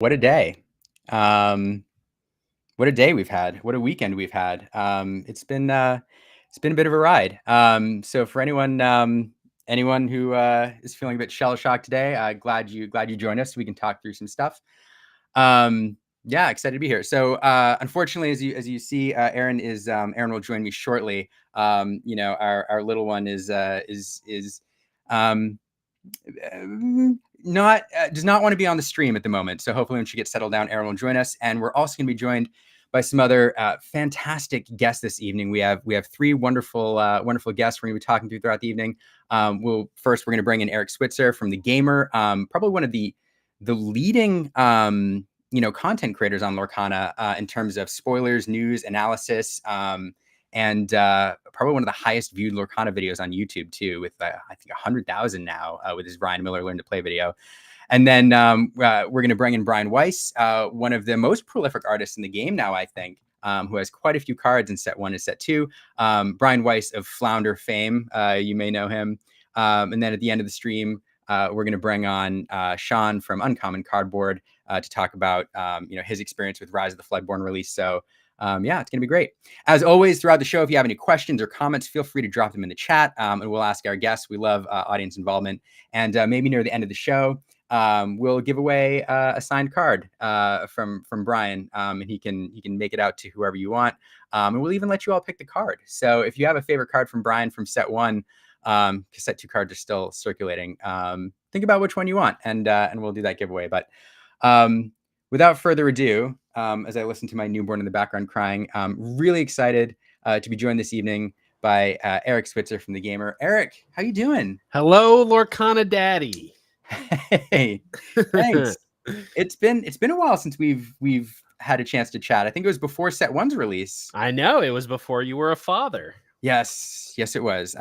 What a day. Um, what a day we've had. What a weekend we've had. It's been a bit of a ride. So for anyone who is feeling a bit shell shocked today, glad you joined us so we can talk through some stuff. Yeah, excited to be here. So unfortunately, as you see, Aaron will join me shortly. Our little one is um, not does not want to be on the stream at the moment. So hopefully when she gets settled down, Aaron will join us. And we're also going to be joined by some other fantastic guests this evening. We have three wonderful guests we're going to be talking to throughout the evening. We're going to bring in Eric Switzer from The Gamer, probably one of the leading content creators on Lorcana in terms of spoilers, news, analysis. And probably one of the highest viewed Lorcana videos on YouTube too, with I think 100,000 now with his Brian Miller Learn to Play video. And then we're going to bring in Brian Weisz, one of the most prolific artists in the game now, I think, who has quite a few cards in set 1 and set 2. Brian Weisz of Flounder fame, you may know him. And then at the end of the stream, we're going to bring on Sean from Uncommon Cardboard to talk about his experience with Rise of the Floodborn release. So yeah, it's going to be great. As always, throughout the show, if you have any questions or comments, feel free to drop them in the chat, and we'll ask our guests. We love audience involvement. And maybe near the end of the show, we'll give away a signed card from Brian, and he can make it out to whoever you want. And we'll even let you all pick the card. So if you have a favorite card from Brian from set 1, because set 2 cards are still circulating, think about which one you want, and we'll do that giveaway. But without further ado, as I listen to my newborn in the background crying, really excited to be joined this evening by Eric Switzer from The Gamer. Eric, how you doing? Hello, Lorcana Daddy. Hey, thanks. It's been a while since we've had a chance to chat. I think it was before set 1's release. I know, it was before you were a father. Yes, it was.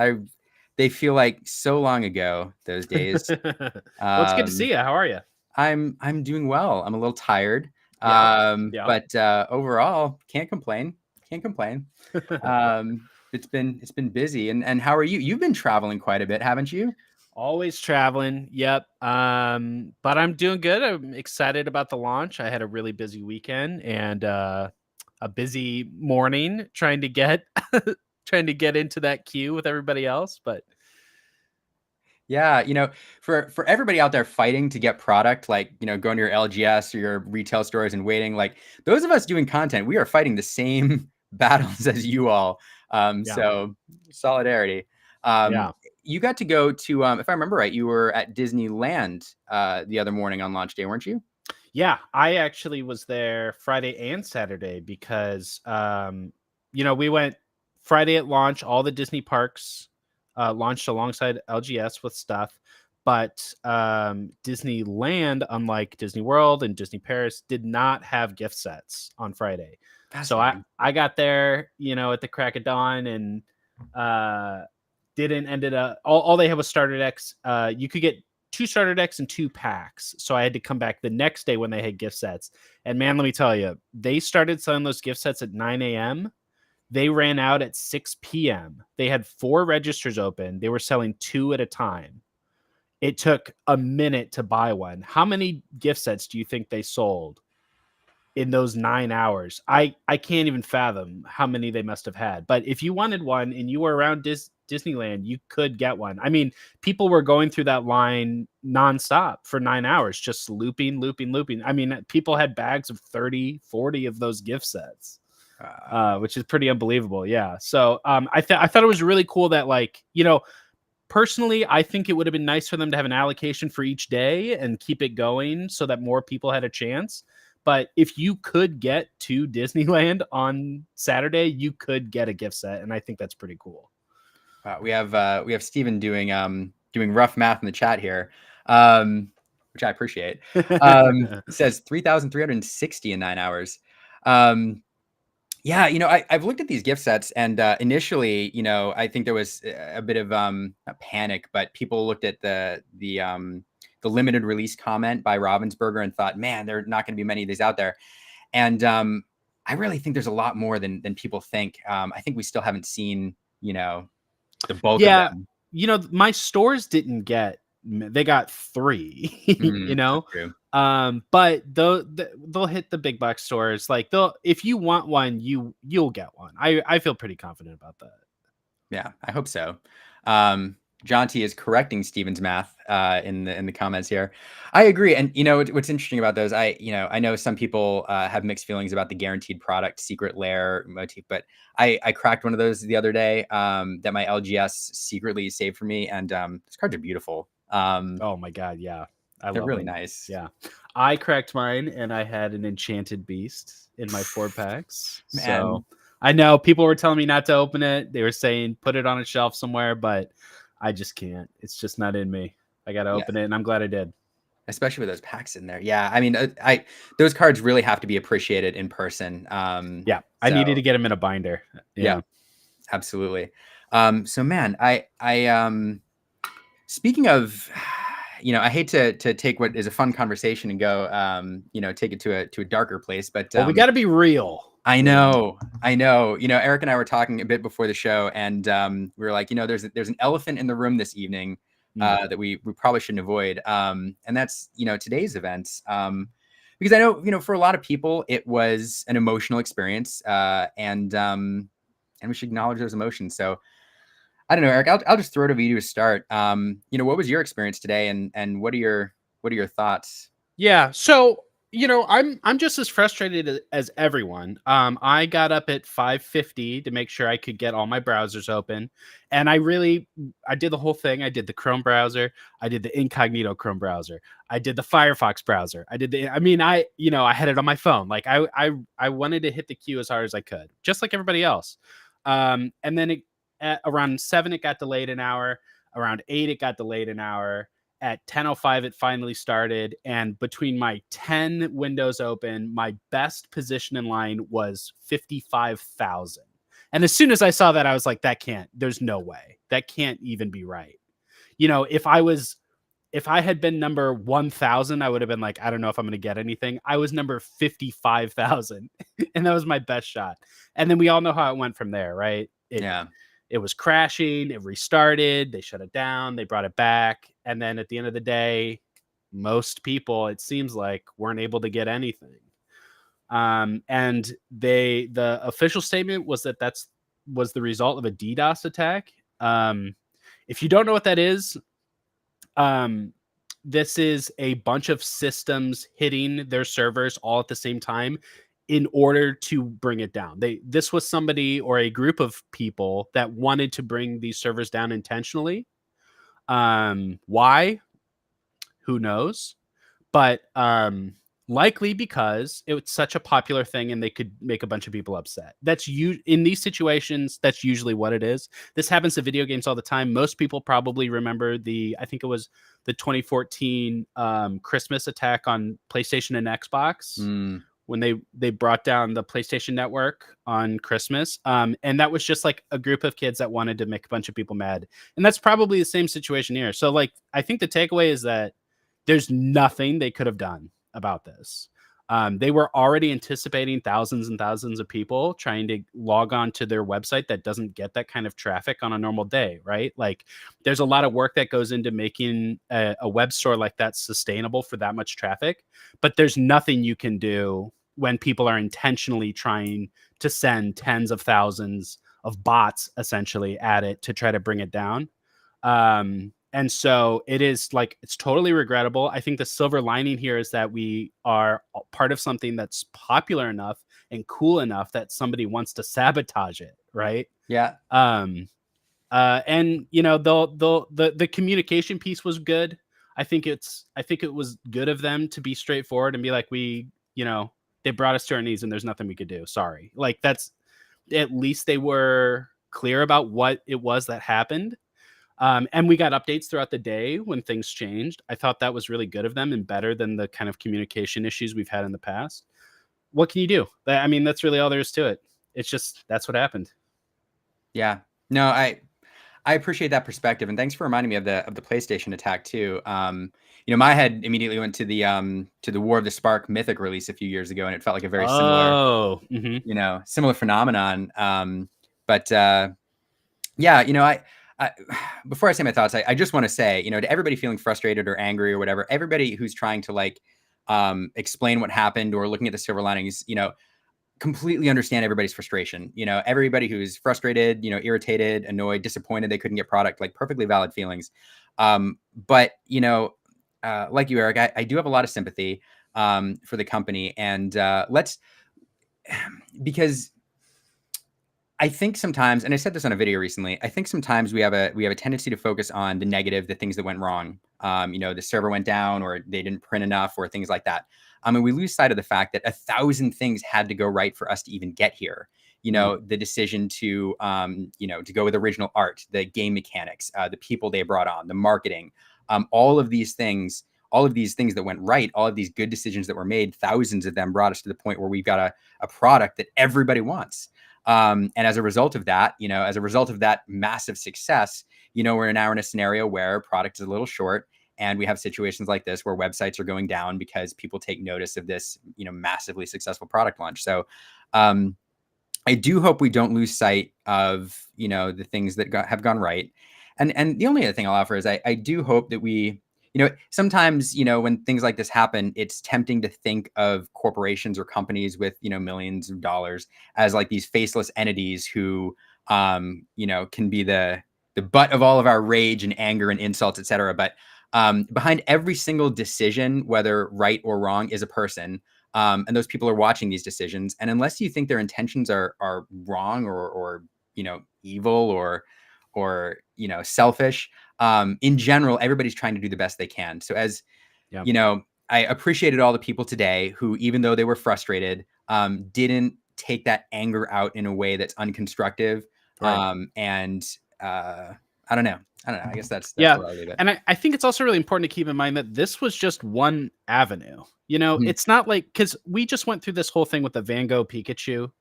They feel like so long ago, those days. Well, it's good to see you. How are you? I'm doing well. I'm a little tired. Yeah. But overall, can't complain. It's been busy. And how are you? You've been traveling quite a bit, haven't you? Always traveling. Yep. But I'm doing good. I'm excited about the launch. I had a really busy weekend and a busy morning trying to get into that queue with everybody else. But yeah, for everybody out there fighting to get product, like, going to your LGS or your retail stores and waiting, like those of us doing content, we are fighting the same battles as you all. So solidarity. yeah. You got to go to, if I remember right, you were at Disneyland the other morning on launch day, weren't you? Yeah, I actually was there Friday and Saturday because, we went Friday at launch. All the Disney parks launched alongside LGS with stuff. But Disneyland, unlike Disney World and Disney Paris, did not have gift sets on Friday. So I got there, at the crack of dawn and ended up all they had was starter decks. You could get 2 starter decks and 2 packs. So I had to come back the next day when they had gift sets. And man, let me tell you, they started selling those gift sets at 9 a.m. They ran out at 6 p.m. They had 4 registers open. They were selling 2 at a time. It took a minute to buy one. How many gift sets do you think they sold in those 9 hours? I can't even fathom how many they must have had. But if you wanted one and you were around Disneyland, you could get one. I mean, people were going through that line nonstop for 9 hours, just looping. I mean, people had bags of 30, 40 of those gift sets. Which is pretty unbelievable. Yeah. So I thought it was really cool that, like, personally, I think it would have been nice for them to have an allocation for each day and keep it going so that more people had a chance. But if you could get to Disneyland on Saturday, you could get a gift set, and I think that's pretty cool. We have Steven doing rough math in the chat here, which I appreciate. It says 3,360 in 9 hours. Yeah, I've looked at these gift sets, and initially, I think there was a bit of a panic, but people looked at the limited release comment by Ravensburger and thought, man, there are not going to be many of these out there. And I really think there's a lot more than people think. I think we still haven't seen, the bulk of them. My stores didn't get, they got 3, But they'll hit the big box stores. Like if you want one, you'll get one. I feel pretty confident about that. Yeah, I hope so. John T is correcting Steven's math in the comments here. I agree, and what's interesting about those, I know some people have mixed feelings about the guaranteed product secret lair motif, but I cracked one of those the other day that my LGS secretly saved for me, and those cards are beautiful. Oh my god, yeah, they're really them. nice. Yeah, I cracked mine, and I had an enchanted beast in my 4-packs. Man. So I know people were telling me not to open it. They were saying put it on a shelf somewhere, but I just can't. It's just not in me. I got to open it, and I'm glad I did. Especially with those packs in there. Yeah, I mean, those cards really have to be appreciated in person. Yeah, I needed to get them in a binder. Yeah, absolutely. So man, I speaking of, I hate to take what is a fun conversation and go, take it to a darker place, but we got to be real. I know. Eric and I were talking a bit before the show, and we were like, there's an elephant in the room this evening that we probably shouldn't avoid, and that's today's events, because I know for a lot of people it was an emotional experience, and we should acknowledge those emotions. So I don't know, Eric, I'll just throw it over you to start. What was your experience today, and what are your thoughts? Yeah, so I'm just as frustrated as everyone. I got up at 5:50 to make sure I could get all my browsers open, and I did the whole thing. I did the Chrome browser, I did the incognito Chrome browser, I did the Firefox browser, I had it on my phone. Like I wanted to hit the queue as hard as I could, just like everybody else. And then at around 7 it got delayed an hour. Around 8 it got delayed an hour. At 10:05 it finally started, and between my 10 windows open, my best position in line was 55,000. And as soon as I saw that, I was like, there's no way. That can't even be right. If I had been number 1,000, I would have been like, I don't know if I'm going to get anything. I was number 55,000, and that was my best shot. And then we all know how it went from there, right? It was crashing. It restarted. They shut it down. They brought it back. And then at the end of the day, most people, it seems like, weren't able to get anything. And the official statement was that was the result of a DDoS attack. If you don't know what that is, this is a bunch of systems hitting their servers all at the same time in order to bring it down. This was somebody or a group of people that wanted to bring these servers down intentionally. Why? Who knows? But likely because it's such a popular thing and they could make a bunch of people upset. In these situations, that's usually what it is. This happens to video games all the time. Most people probably remember I think it was the 2014 Christmas attack on PlayStation and Xbox. When they brought down the PlayStation Network on Christmas. And that was just like a group of kids that wanted to make a bunch of people mad. And that's probably the same situation here. So I think the takeaway is that there's nothing they could have done about this. They were already anticipating thousands and thousands of people trying to log on to their website that doesn't get that kind of traffic on a normal day, right? Like there's a lot of work that goes into making a web store like that sustainable for that much traffic, but there's nothing you can do when people are intentionally trying to send tens of thousands of bots essentially at it to try to bring it down. And so it's totally regrettable. I think the silver lining here is that we are part of something that's popular enough and cool enough that somebody wants to sabotage it, right? Yeah. And the communication piece was good. I think it was good of them to be straightforward and be like, they brought us to our knees and there's nothing we could do. Sorry. Like that's, at least they were clear about what it was that happened. And we got updates throughout the day when things changed. I thought that was really good of them and better than the kind of communication issues we've had in the past. What can you do? I mean, that's really all there is to it. It's just, that's what happened. Yeah. No, I appreciate that perspective, and thanks for reminding me of the PlayStation attack too. My head immediately went to the War of the Spark Mythic release a few years ago, and it felt like a very similar, similar phenomenon. Before I say my thoughts, I just want to say, to everybody feeling frustrated or angry or whatever, everybody who's trying to explain what happened, or looking at the silver linings, completely understand everybody's frustration. Everybody who's frustrated, irritated, annoyed, disappointed they couldn't get product, like perfectly valid feelings. But like you, Eric, I do have a lot of sympathy for the company, and because I think sometimes, and I said this on a video recently, I think sometimes we have a tendency to focus on the negative, the things that went wrong. The server went down, or they didn't print enough, or things like that. And we lose sight of the fact that 1,000 things had to go right for us to even get here. The decision to go with original art, the game mechanics, the people they brought on, the marketing, all of these things that went right, all of these good decisions that were made, thousands of them brought us to the point where we've got a product that everybody wants. And as a result of that, massive success, we're now in a scenario where product is a little short, and we have situations like this where websites are going down because people take notice of this, massively successful product launch. So I do hope we don't lose sight of, the things that have gone right. And the only other thing I'll offer is I do hope that we, sometimes, when things like this happen, it's tempting to think of corporations or companies with, millions of dollars as like these faceless entities who, can be the butt of all of our rage and anger and insults, etc. But behind every single decision, whether right or wrong, is a person. And those people are watching these decisions. And unless you think their intentions are wrong or evil or selfish, in general, everybody's trying to do the best they can. So I appreciated all the people today who, even though they were frustrated, didn't take that anger out in a way that's unconstructive. Right. I don't know. I guess that's where I'll leave it. And I think it's also really important to keep in mind that this was just one avenue. It's not like, because we just went through this whole thing with the Van Gogh Pikachu,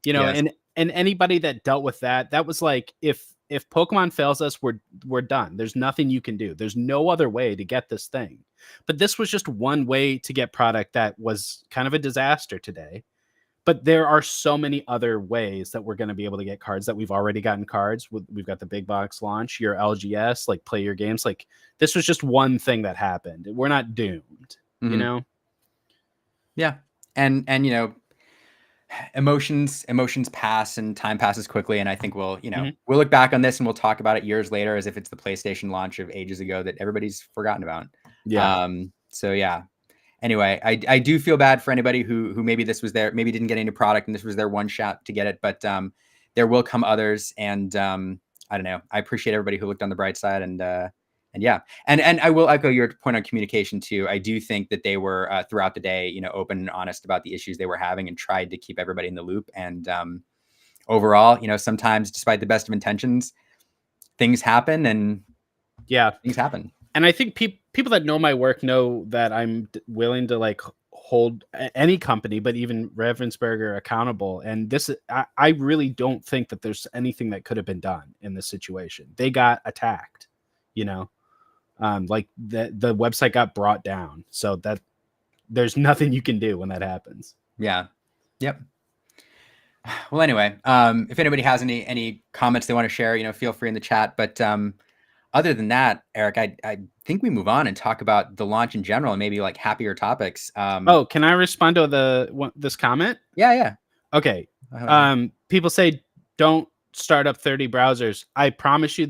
Yes. and anybody that dealt with that was like, if Pokemon fails us, we're done. There's nothing you can do. There's no other way to get this thing. But this was just one way to get product that was kind of a disaster today. But there are so many other ways that we're going to be able to get cards, that we've already gotten cards. We've got the big box launch, your LGS, like play your games. Like, this was just one thing that happened. We're not doomed, Yeah. And emotions pass and time passes quickly. And I think we'll look back on this and we'll talk about it years later as if it's the PlayStation launch of ages ago that everybody's forgotten about. Yeah. So yeah. Anyway, I do feel bad for anybody who maybe this was maybe didn't get any product and this was their one shot to get it, but there will come others. And I don't know. I appreciate everybody who looked on the bright side, and yeah. And I will echo your point on communication too. I do think that they were throughout the day, open and honest about the issues they were having and tried to keep everybody in the loop. And overall, sometimes despite the best of intentions, things happen, and things happen. And I think people that know my work know that I'm willing to like hold any company, but even Ravensburger, accountable. And this, I really don't think that there's anything that could have been done in this situation. They got attacked, like the website got brought down. So that there's nothing you can do when that happens. Yeah. Yep. Well, anyway, if anybody has any comments they want to share, feel free in the chat. But other than that, Eric, I think we move on and talk about the launch in general and maybe like happier topics. Can I respond to this comment? Yeah. Okay. People say don't start up 30 browsers. I promise you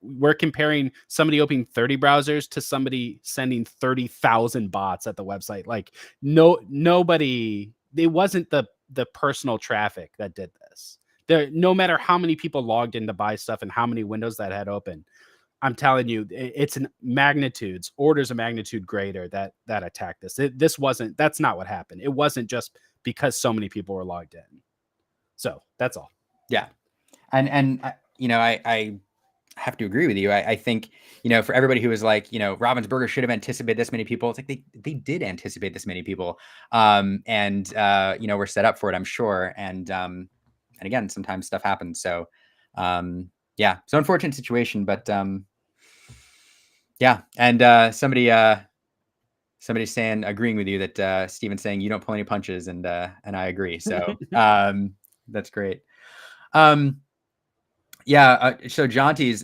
we're comparing somebody opening 30 browsers to somebody sending 30,000 bots at the website. Like nobody, it wasn't the personal traffic that did this. No matter how many people logged in to buy stuff and how many windows that had open, I'm telling you, it's orders of magnitude greater that attacked this. That's not what happened. It wasn't just because so many people were logged in. So that's all. Yeah. And I have to agree with you. I think, for everybody who was like, Ravensburger should have anticipated this many people. It's like they did anticipate this many people. And we're set up for it, I'm sure. And again, sometimes stuff happens. So, yeah, so unfortunate situation, but yeah. And somebody's saying, agreeing with you that Steven's saying you don't pull any punches, and I agree. So that's great. Yeah. So Jonty's,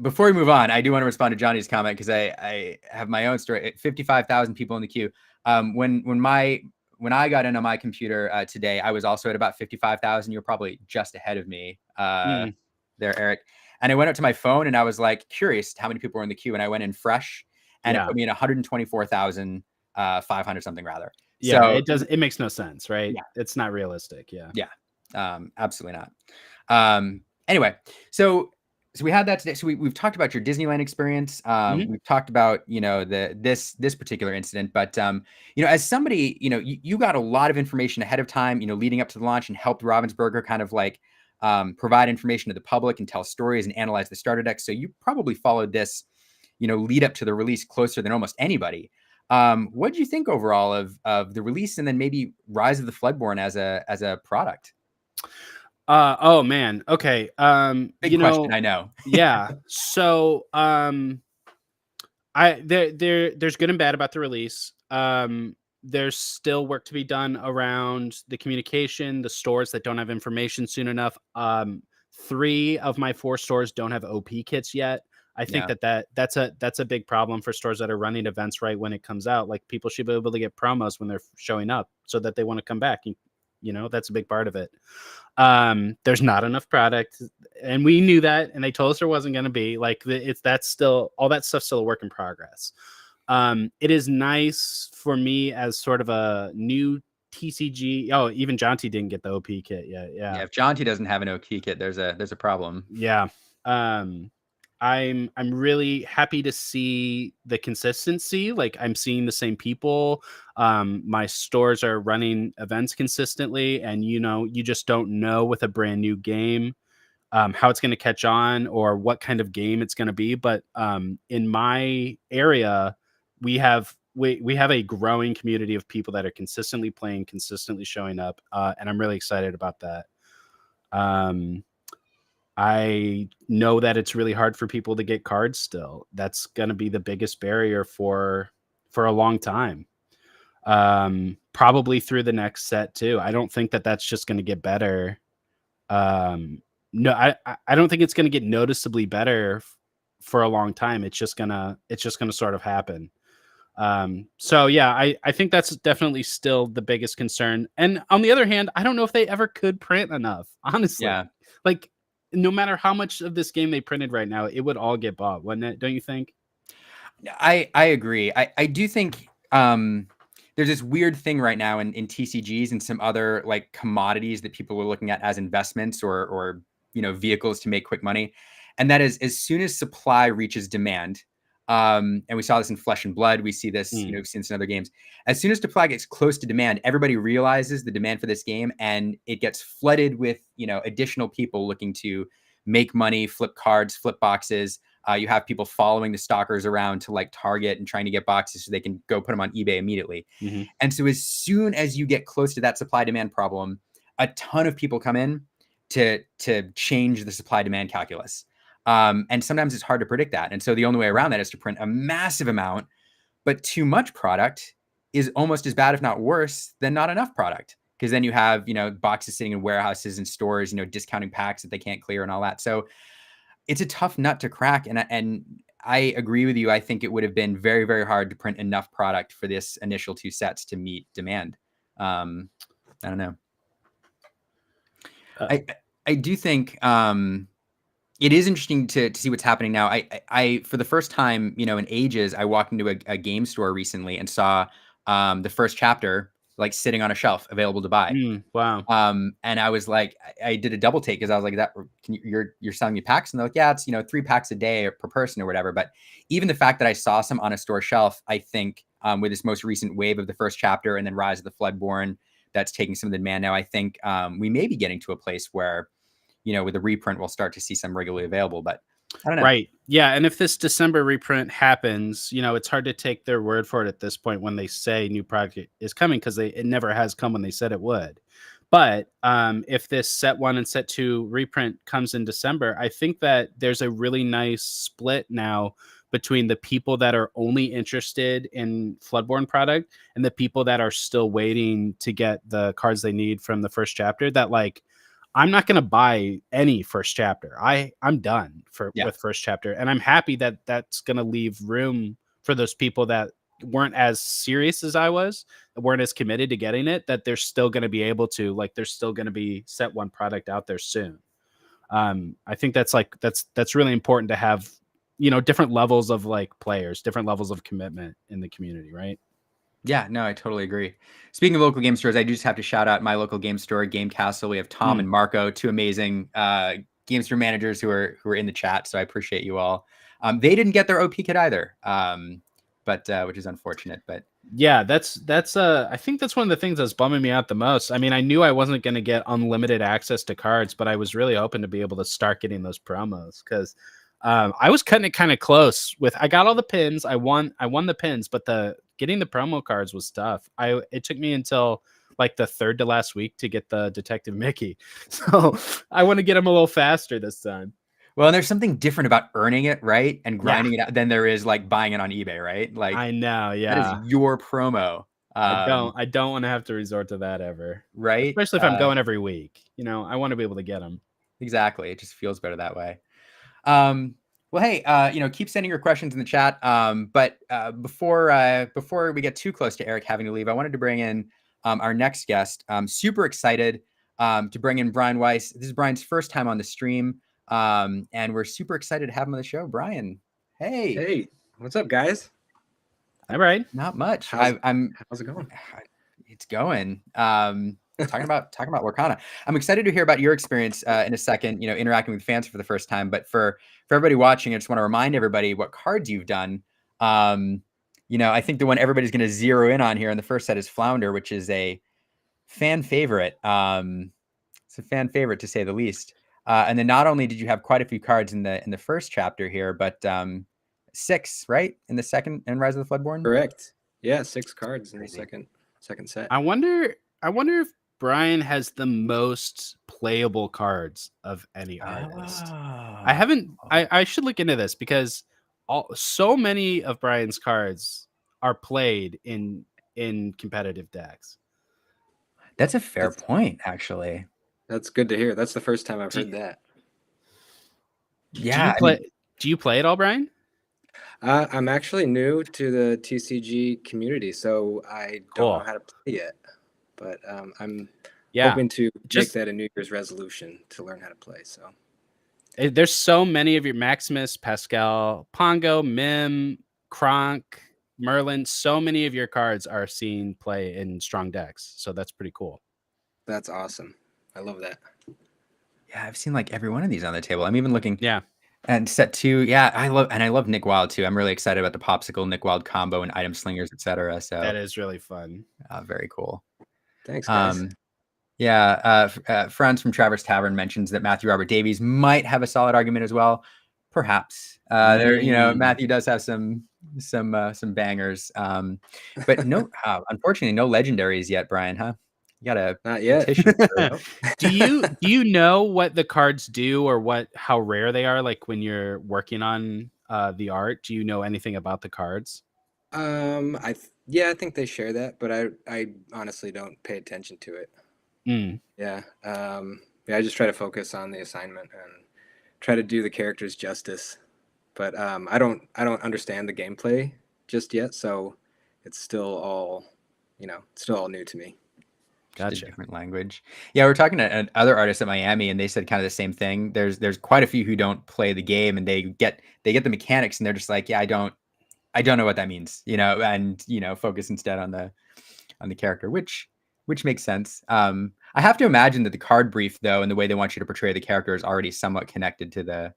before we move on, I do want to respond to Johnny's comment because I have my own story. 55,000 people in the queue. When I got in on my computer today, I was also at about 55,000. You're probably just ahead of me there, Eric. And I went up to my phone and I was like curious how many people were in the queue, and I went in fresh, and it put me in 124,500 something rather. Yeah, So it makes no sense, right? Yeah. It's not realistic. Yeah. Yeah. Absolutely not. Anyway, so we had that today. So we've talked about your Disneyland experience. We've talked about, this particular incident, but as somebody, you got a lot of information ahead of time, leading up to the launch, and helped Ravensburger kind of like provide information to the public and tell stories and analyze the starter deck. So you probably followed this, lead up to the release closer than almost anybody. What do you think overall of the release, and then maybe Rise of the Floodborn as a product? Oh man. Okay. Big question, I know. Yeah. So, there's good and bad about the release. There's still work to be done around the communication, the stores that don't have information soon enough. 3 of my 4 stores don't have OP kits yet. I think that's a big problem for stores that are running events right when it comes out. Like, people should be able to get promos when they're showing up so that they want to come back. That's a big part of it. There's not enough product, and we knew that, and they told us there wasn't going to be. Like, that's still, all that stuff's still a work in progress. It is nice for me as sort of a new TCG. Oh, even Jonty didn't get the OP kit yet. Yeah. If Jonty doesn't have an OP kit, there's a problem. Yeah. I'm really happy to see the consistency. Like, I'm seeing the same people. My stores are running events consistently, and you just don't know with a brand new game how it's going to catch on or what kind of game it's going to be. But in my area, we have a growing community of people that are consistently playing, consistently showing up, and I'm really excited about that. I know that it's really hard for people to get cards still. That's going to be the biggest barrier for a long time. Probably through the next set too. I don't think that that's just going to get better. No, I don't think it's going to get noticeably better for a long time. It's just gonna sort of happen. So yeah, I think that's definitely still the biggest concern. And on the other hand, I don't know if they ever could print enough, honestly. Yeah. Like, no matter how much of this game they printed right now, it would all get bought, wouldn't it? Don't you think? I agree. I do think there's this weird thing right now in TCGs and some other like commodities that people are looking at as investments or vehicles to make quick money. And that is, as soon as supply reaches demand, and we saw this in Flesh and Blood, we see this, we've seen this in other games. As soon as supply gets close to demand, everybody realizes the demand for this game, and it gets flooded with, additional people looking to make money, flip cards, flip boxes. You have people following the stalkers around to like Target and trying to get boxes so they can go put them on eBay immediately. Mm-hmm. And so as soon as you get close to that supply demand problem, a ton of people come in to change the supply demand calculus. And sometimes it's hard to predict that. And so the only way around that is to print a massive amount, but too much product is almost as bad, if not worse, than not enough product. Because then you have, boxes sitting in warehouses and stores, discounting packs that they can't clear and all that. So it's a tough nut to crack. And I agree with you. I think it would have been very, very hard to print enough product for this initial 2 sets to meet demand. I don't know. I do think it is interesting to see what's happening now. I for the first time, in ages, I walked into a game store recently and saw the first chapter like sitting on a shelf available to buy. Wow. And I was like, I did a double take because I was like, you're selling me packs? And they're like, yeah, it's 3 packs a day per person or whatever. But even the fact that I saw some on a store shelf, I think with this most recent wave of the first chapter and then Rise of the Floodborn, that's taking some of the demand now. I think we may be getting to a place where, with the reprint, we'll start to see some regularly available, but I don't know. Right. Yeah. And if this December reprint happens, it's hard to take their word for it at this point when they say new product is coming, because it never has come when they said it would. But if this set 1 and set 2 reprint comes in December, I think that there's a really nice split now between the people that are only interested in Floodborn product and the people that are still waiting to get the cards they need from the first chapter. That, like, I'm not going to buy any first chapter. I'm done with first chapter. And I'm happy that that's going to leave room for those people that weren't as serious as I was, weren't as committed to getting it, that they're still going to be able to, like, there's still going to be set one product out there soon. I think that's really important to have, different levels of like players, different levels of commitment in the community, right? Yeah, no, I totally agree. Speaking of local game stores, I do just have to shout out my local game store, Game Castle. We have Tom and Marco, two amazing game store managers who are in the chat. So I appreciate you all. They didn't get their OP kit either, but which is unfortunate. But yeah, that's I think that's one of the things that's bumming me out the most. I mean, I knew I wasn't going to get unlimited access to cards, but I was really hoping to be able to start getting those promos, because I was cutting it kind of close with. I got all the pins. I won the pins, but getting the promo cards was tough. It took me until like the third to last week to get the Detective Mickey. So I want to get him a little faster this time. Well, and there's something different about earning it, right, and grinding it out than there is like buying it on eBay, right? Like, I know, yeah. that is your promo. I don't want to have to resort to that ever, right? Especially if I'm going every week. I want to be able to get them. Exactly. It just feels better that way. Well, hey, keep sending your questions in the chat. But before we get too close to Eric having to leave, I wanted to bring in our next guest. I'm super excited to bring in Brian Weisz. This is Brian's first time on the stream, and we're super excited to have him on the show. Brian, hey, what's up, guys? All right, not much. How's it going? It's going. Talking about Lorcana. I'm excited to hear about your experience in a second, interacting with fans for the first time. But for everybody watching, I just want to remind everybody what cards you've done. I think the one everybody's going to zero in on here in the first set is Flounder, which is a fan favorite. It's a fan favorite to say the least. And then not only did you have quite a few cards in the first chapter here, but 6, right, in the second and Rise of the Floodborn. Correct. Yeah, 6 cards in the second set. I wonder if Brian has the most playable cards of any artist. I haven't. I should look into this, because so many of Brian's cards are played in competitive decks. That's a fair point, actually. That's good to hear. That's the first time I've heard that. Yeah. Do you play at all, Brian? I'm actually new to the TCG community, so I don't know how to play yet. But I'm hoping to make that a New Year's resolution to learn how to play. So there's so many of your Maximus, Pascal, Pongo, Mim, Kronk, Merlin. So many of your cards are seen play in strong decks. So that's pretty cool. That's awesome. I love that. Yeah, I've seen like every one of these on the table. I'm even looking. Yeah. And set 2, yeah, I love Nick Wild too. I'm really excited about the Popsicle Nick Wild combo and item slingers, etc. So that is really fun. Very cool. Thanks, guys. Franz from Traverse Tavern mentions that Matthew Robert Davies might have a solid argument as well. Perhaps Matthew does have some bangers, but no, unfortunately, no legendaries yet, Brian. Huh? You gotta not yet. Do you know what the cards do, or how rare they are? Like when you're working on the art, do you know anything about the cards? I think they share that, but I honestly don't pay attention to it. Yeah. I just try to focus on the assignment and try to do the characters justice. But I don't understand the gameplay just yet, so it's still all new to me. Gotcha. Just a different language. Yeah, we're talking to other artists at Miami, and they said kind of the same thing. There's quite a few who don't play the game, and they get the mechanics, and they're just like, yeah, I don't know what that means, and focus instead on the character, which makes sense. I have to imagine that the card brief, though, and the way they want you to portray the character is already somewhat connected to the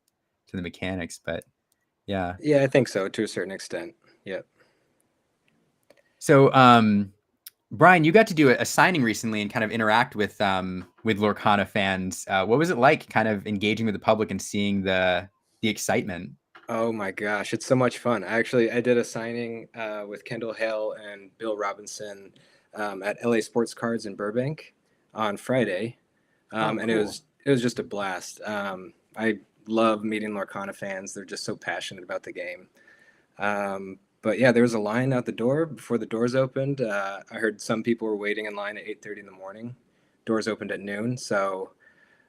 mechanics, but yeah. Yeah, I think so, to a certain extent. Yep. So, Brian, you got to do a signing recently and kind of interact with Lorcana fans. What was it like, kind of engaging with the public and seeing the excitement? Oh my gosh, it's so much fun. I did a signing with Kendall Hale and Bill Robinson at LA Sports Cards in Burbank on Friday, and cool. It was just a blast. I love meeting Lorcana fans. They're just so passionate about the game. But yeah, there was a line out the door before the doors opened. I heard some people were waiting in line at 8:30 in the morning. Doors opened at noon. So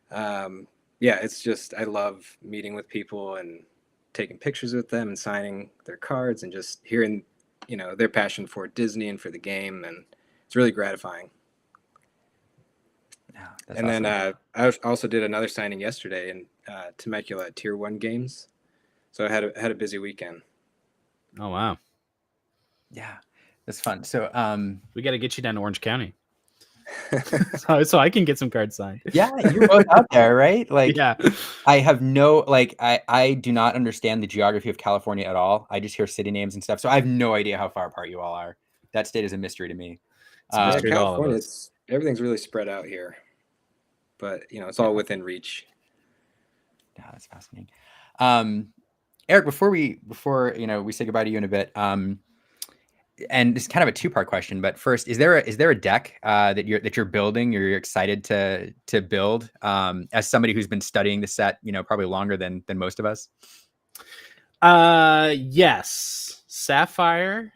it's just, I love meeting with people and taking pictures with them and signing their cards and just hearing their passion for Disney and for the game, and it's really gratifying. Yeah, that's And awesome. then I also did another signing yesterday in Temecula at Tier 1 games. So I had a busy weekend. Oh, wow. Yeah, that's fun. So we got to get you down to Orange County. so I can get some cards signed. Yeah, you're both out there, right? Like, yeah. I have I do not understand the geography of California at all. I just hear city names and stuff. So I have no idea how far apart you all are. That state is a mystery to me. It's a mystery to all of California, us. Everything's really spread out here, but it's all within reach. Yeah, that's fascinating. Eric, before we say goodbye to you in a bit, and this is kind of a two-part question, but first, is there a deck that you're building, or you're excited to build, as somebody who's been studying the set, probably longer than most of us? Yes, Sapphire.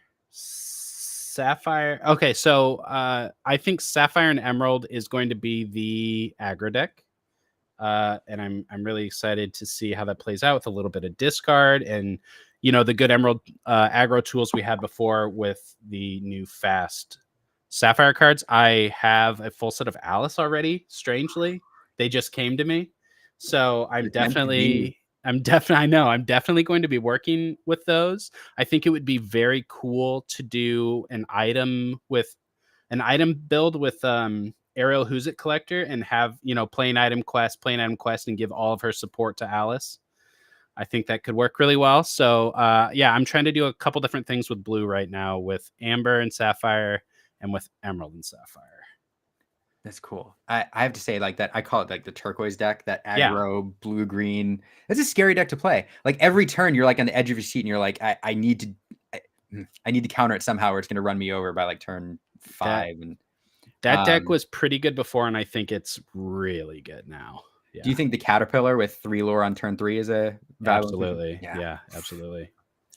Okay, so I think Sapphire and Emerald is going to be the aggro deck, and I'm really excited to see how that plays out with a little bit of discard and the good Emerald aggro tools we had before with the new fast Sapphire cards. I have a full set of Alice already. Strangely, they just came to me, so I'm definitely going to be working with those. I think it would be very cool to do an item build with Ariel Who's It Collector and have play an item quest, and give all of her support to Alice. I think that could work really well. So I'm trying to do a couple different things with blue right now, with Amber and Sapphire and with Emerald and Sapphire. That's cool. I have to say, like, that I call it like the turquoise deck, that aggro blue green. It's a scary deck to play. Like, every turn you're like on the edge of your seat and you're like, I need to counter it somehow, or it's going to run me over by like turn 5. That deck was pretty good before, and I think it's really good now. Yeah. Do you think the Caterpillar with 3 lore on turn 3 is a viable? Absolutely. Yeah, absolutely.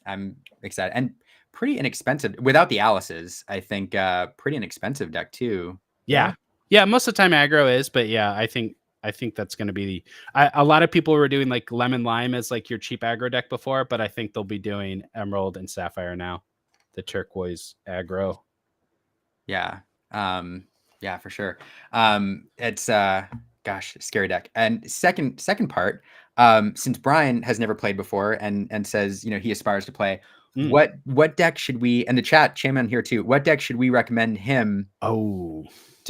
I'm excited, and pretty inexpensive without the Alices. I think pretty inexpensive deck too. Yeah. Most of the time aggro is, but yeah, I think that's going to be a lot of people were doing like Lemon Lime as like your cheap aggro deck before, but I think they'll be doing Emerald and Sapphire now, the turquoise aggro. Yeah. Yeah, for sure. It's scary deck. And second part, since Brian has never played before and says, he aspires to play, what deck should we, and the chat, Chaman here too, what deck should we recommend him to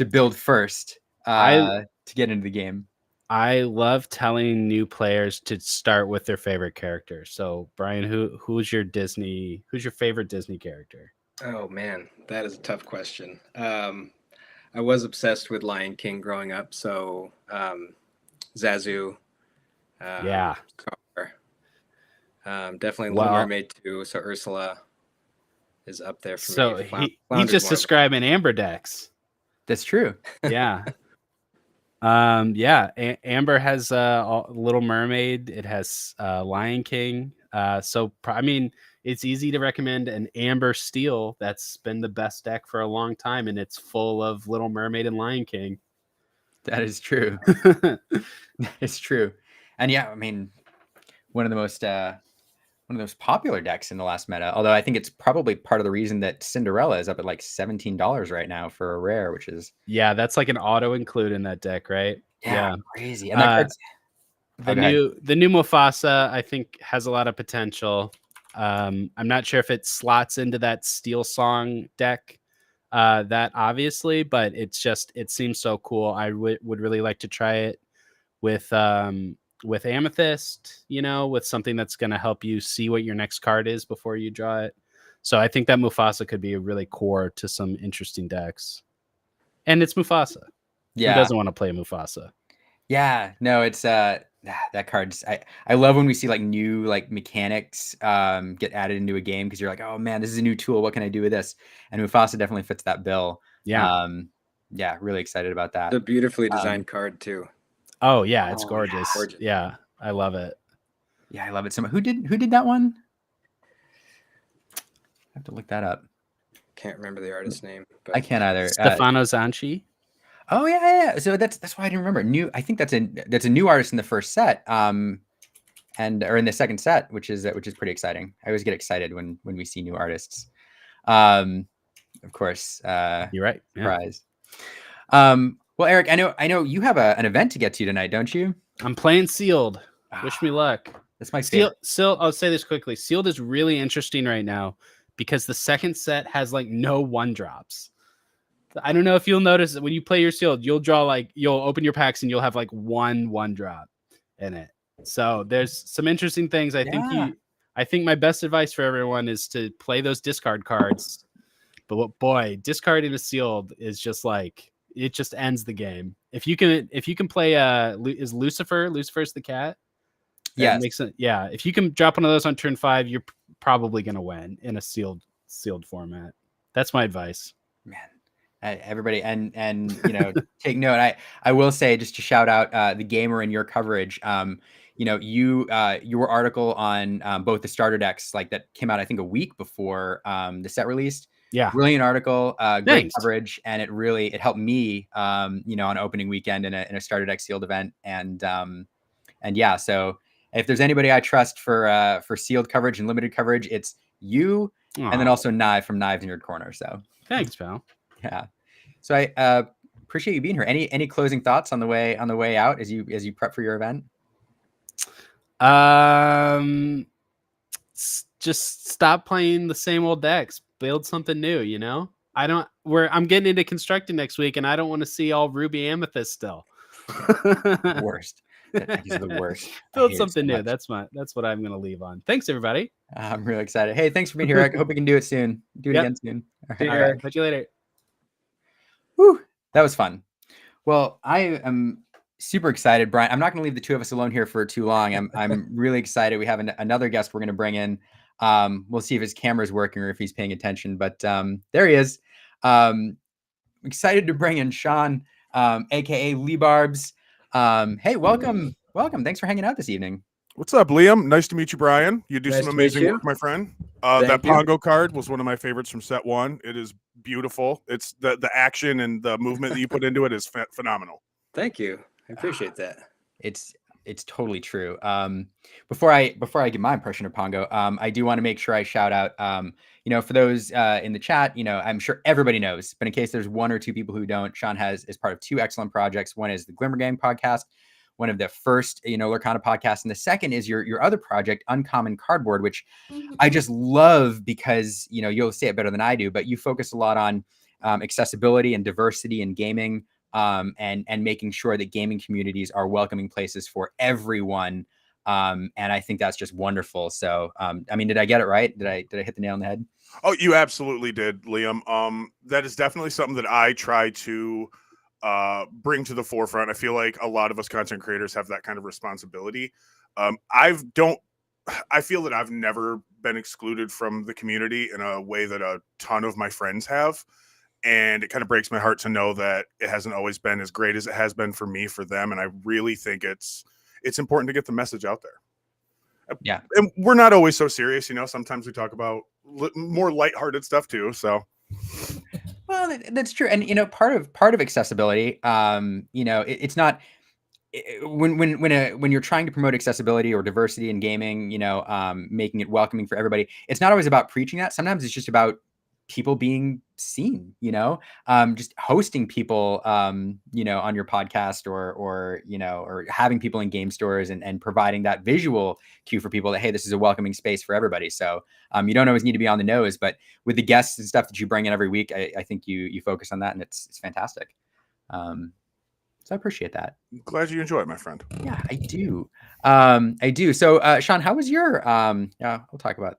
build first to get into the game? I love telling new players to start with their favorite character. So Brian, who's your favorite Disney character? Oh man, that is a tough question. I was obsessed with Lion King growing up, so Zazu. Scar. Definitely Little Mermaid too. So Ursula is up there for me. So he's just describing Amber decks. That's true. Yeah. Amber has Little Mermaid. It has Lion King. It's easy to recommend an Amber Steel. That's been the best deck for a long time, and it's full of Little Mermaid and Lion King. That is true. It's true. And yeah, I mean, one of the most popular decks in the last meta, although I think it's probably part of the reason that Cinderella is up at like $17 right now for a rare, which is... Yeah, that's like an auto include in that deck, right? Yeah. Crazy. And that card's... the new Mufasa, I think, has a lot of potential. I'm not sure if it slots into that Steel Song deck that obviously, but it seems so cool. I would really like to try it with Amethyst, with something that's going to help you see what your next card is before you draw it. So I think that Mufasa could be a really core to some interesting decks. And it's Mufasa. Yeah. Who doesn't want to play Mufasa? Yeah, no, it's that card's... I love when we see like new like mechanics get added into a game, because you're like, oh man, this is a new tool. What can I do with this? And Mufasa definitely fits that bill. Yeah. Really excited about that. The beautifully designed card too. Oh yeah, it's gorgeous. Yeah, I love it. Yeah, I love it so much. Who did that one? I have to look that up. Can't remember the artist's name. But... I can't either. Stefano Zanchi. Oh yeah. So that's why I didn't remember. I think that's a new artist in the first set, or in the second set, which is pretty exciting. I always get excited when we see new artists. Of course, You're right. Yeah. surprise. Well, Eric, I know you have an event to get to tonight, don't you? I'm playing Sealed. Wish me luck. That's my favorite. Sealed, I'll say this quickly. Sealed is really interesting right now because the second set has like no 1-drops. I don't know if you'll notice that when you play your Sealed, you'll open your packs and you'll have like 1-drop in it. So there's some interesting things. I think my best advice for everyone is to play those discard cards. But boy, discarding a Sealed is just like, it just ends the game. If you can play is Lucifer's the cat? Yeah. If you can drop one of those on turn 5, you're probably gonna win in a sealed format. That's my advice. Man, everybody, and take note. I will say, just to shout out the gamer in your coverage. Your article on both the starter decks, like that came out I think a week before the set released. Yeah, brilliant article, great coverage, and it helped me on opening weekend in a starter deck sealed event, and yeah, so if there's anybody I trust for sealed coverage and limited coverage, it's you. Aww. And then also Knive from Knives in Your Corner. So thanks, pal. Yeah. So I appreciate you being here. Any closing thoughts on the way out as you prep for your event? Just stop playing the same old decks. Build something new. I'm getting into constructing next week, and I don't want to see all Ruby Amethyst still. Worst. That is the worst. Build something new. That's what I'm going to leave on. Thanks, everybody. I'm really excited. Hey, thanks for being here, Eric. Hope we can do it soon. Do it again soon. All right. Catch you later. Whew, that was fun. Well, I am super excited, Brian. I'm not going to leave the two of us alone here for too long. I'm really excited. We have another guest we're going to bring in. We'll see if his camera's working or if he's paying attention. But there he is. Excited to bring in Sean, aka Lee Barbs. Hey, welcome. Thanks for hanging out this evening. What's up, Liam? Nice to meet you, Brian. You do some amazing work, my friend. That Pongo card was one of my favorites from set 1. It is beautiful. It's the action and the movement that you put into it is phenomenal. Thank you. I appreciate that. It's totally true. Before I give my impression of Pongo, I do want to make sure I shout out, for those in the chat, I'm sure everybody knows, but in case there's one or two people who don't, Sean is part of 2 excellent projects. One is the Glimmer Gang podcast, one of the first, Lorcana podcasts, and the second is your other project, Uncommon Cardboard, which I just love because, you'll say it better than I do, but you focus a lot on accessibility and diversity in gaming. And making sure that gaming communities are welcoming places for everyone. And I think that's just wonderful. So, did I get it right? Did I hit the nail on the head? Oh, you absolutely did, Liam. That is definitely something that I try to bring to the forefront. I feel like a lot of us content creators have that kind of responsibility. I feel that I've never been excluded from the community in a way that a ton of my friends have. And it kind of breaks my heart to know that it hasn't always been as great as it has been for me, for them. And I really think it's important to get the message out there. Yeah. And we're not always so serious, sometimes we talk about more lighthearted stuff too. So. Well, that's true. And, part of accessibility, it's not when you're trying to promote accessibility or diversity in gaming, making it welcoming for everybody. It's not always about preaching that. Sometimes it's just about people being seen, just hosting people, on your podcast or having people in game stores and providing that visual cue for people that, hey, this is a welcoming space for everybody. So you don't always need to be on the nose, but with the guests and stuff that you bring in every week, I think you focus on that, and it's fantastic. So I appreciate that. I'm glad you enjoy it, my friend. Yeah, I do. I do. So Sean, how was your we'll talk about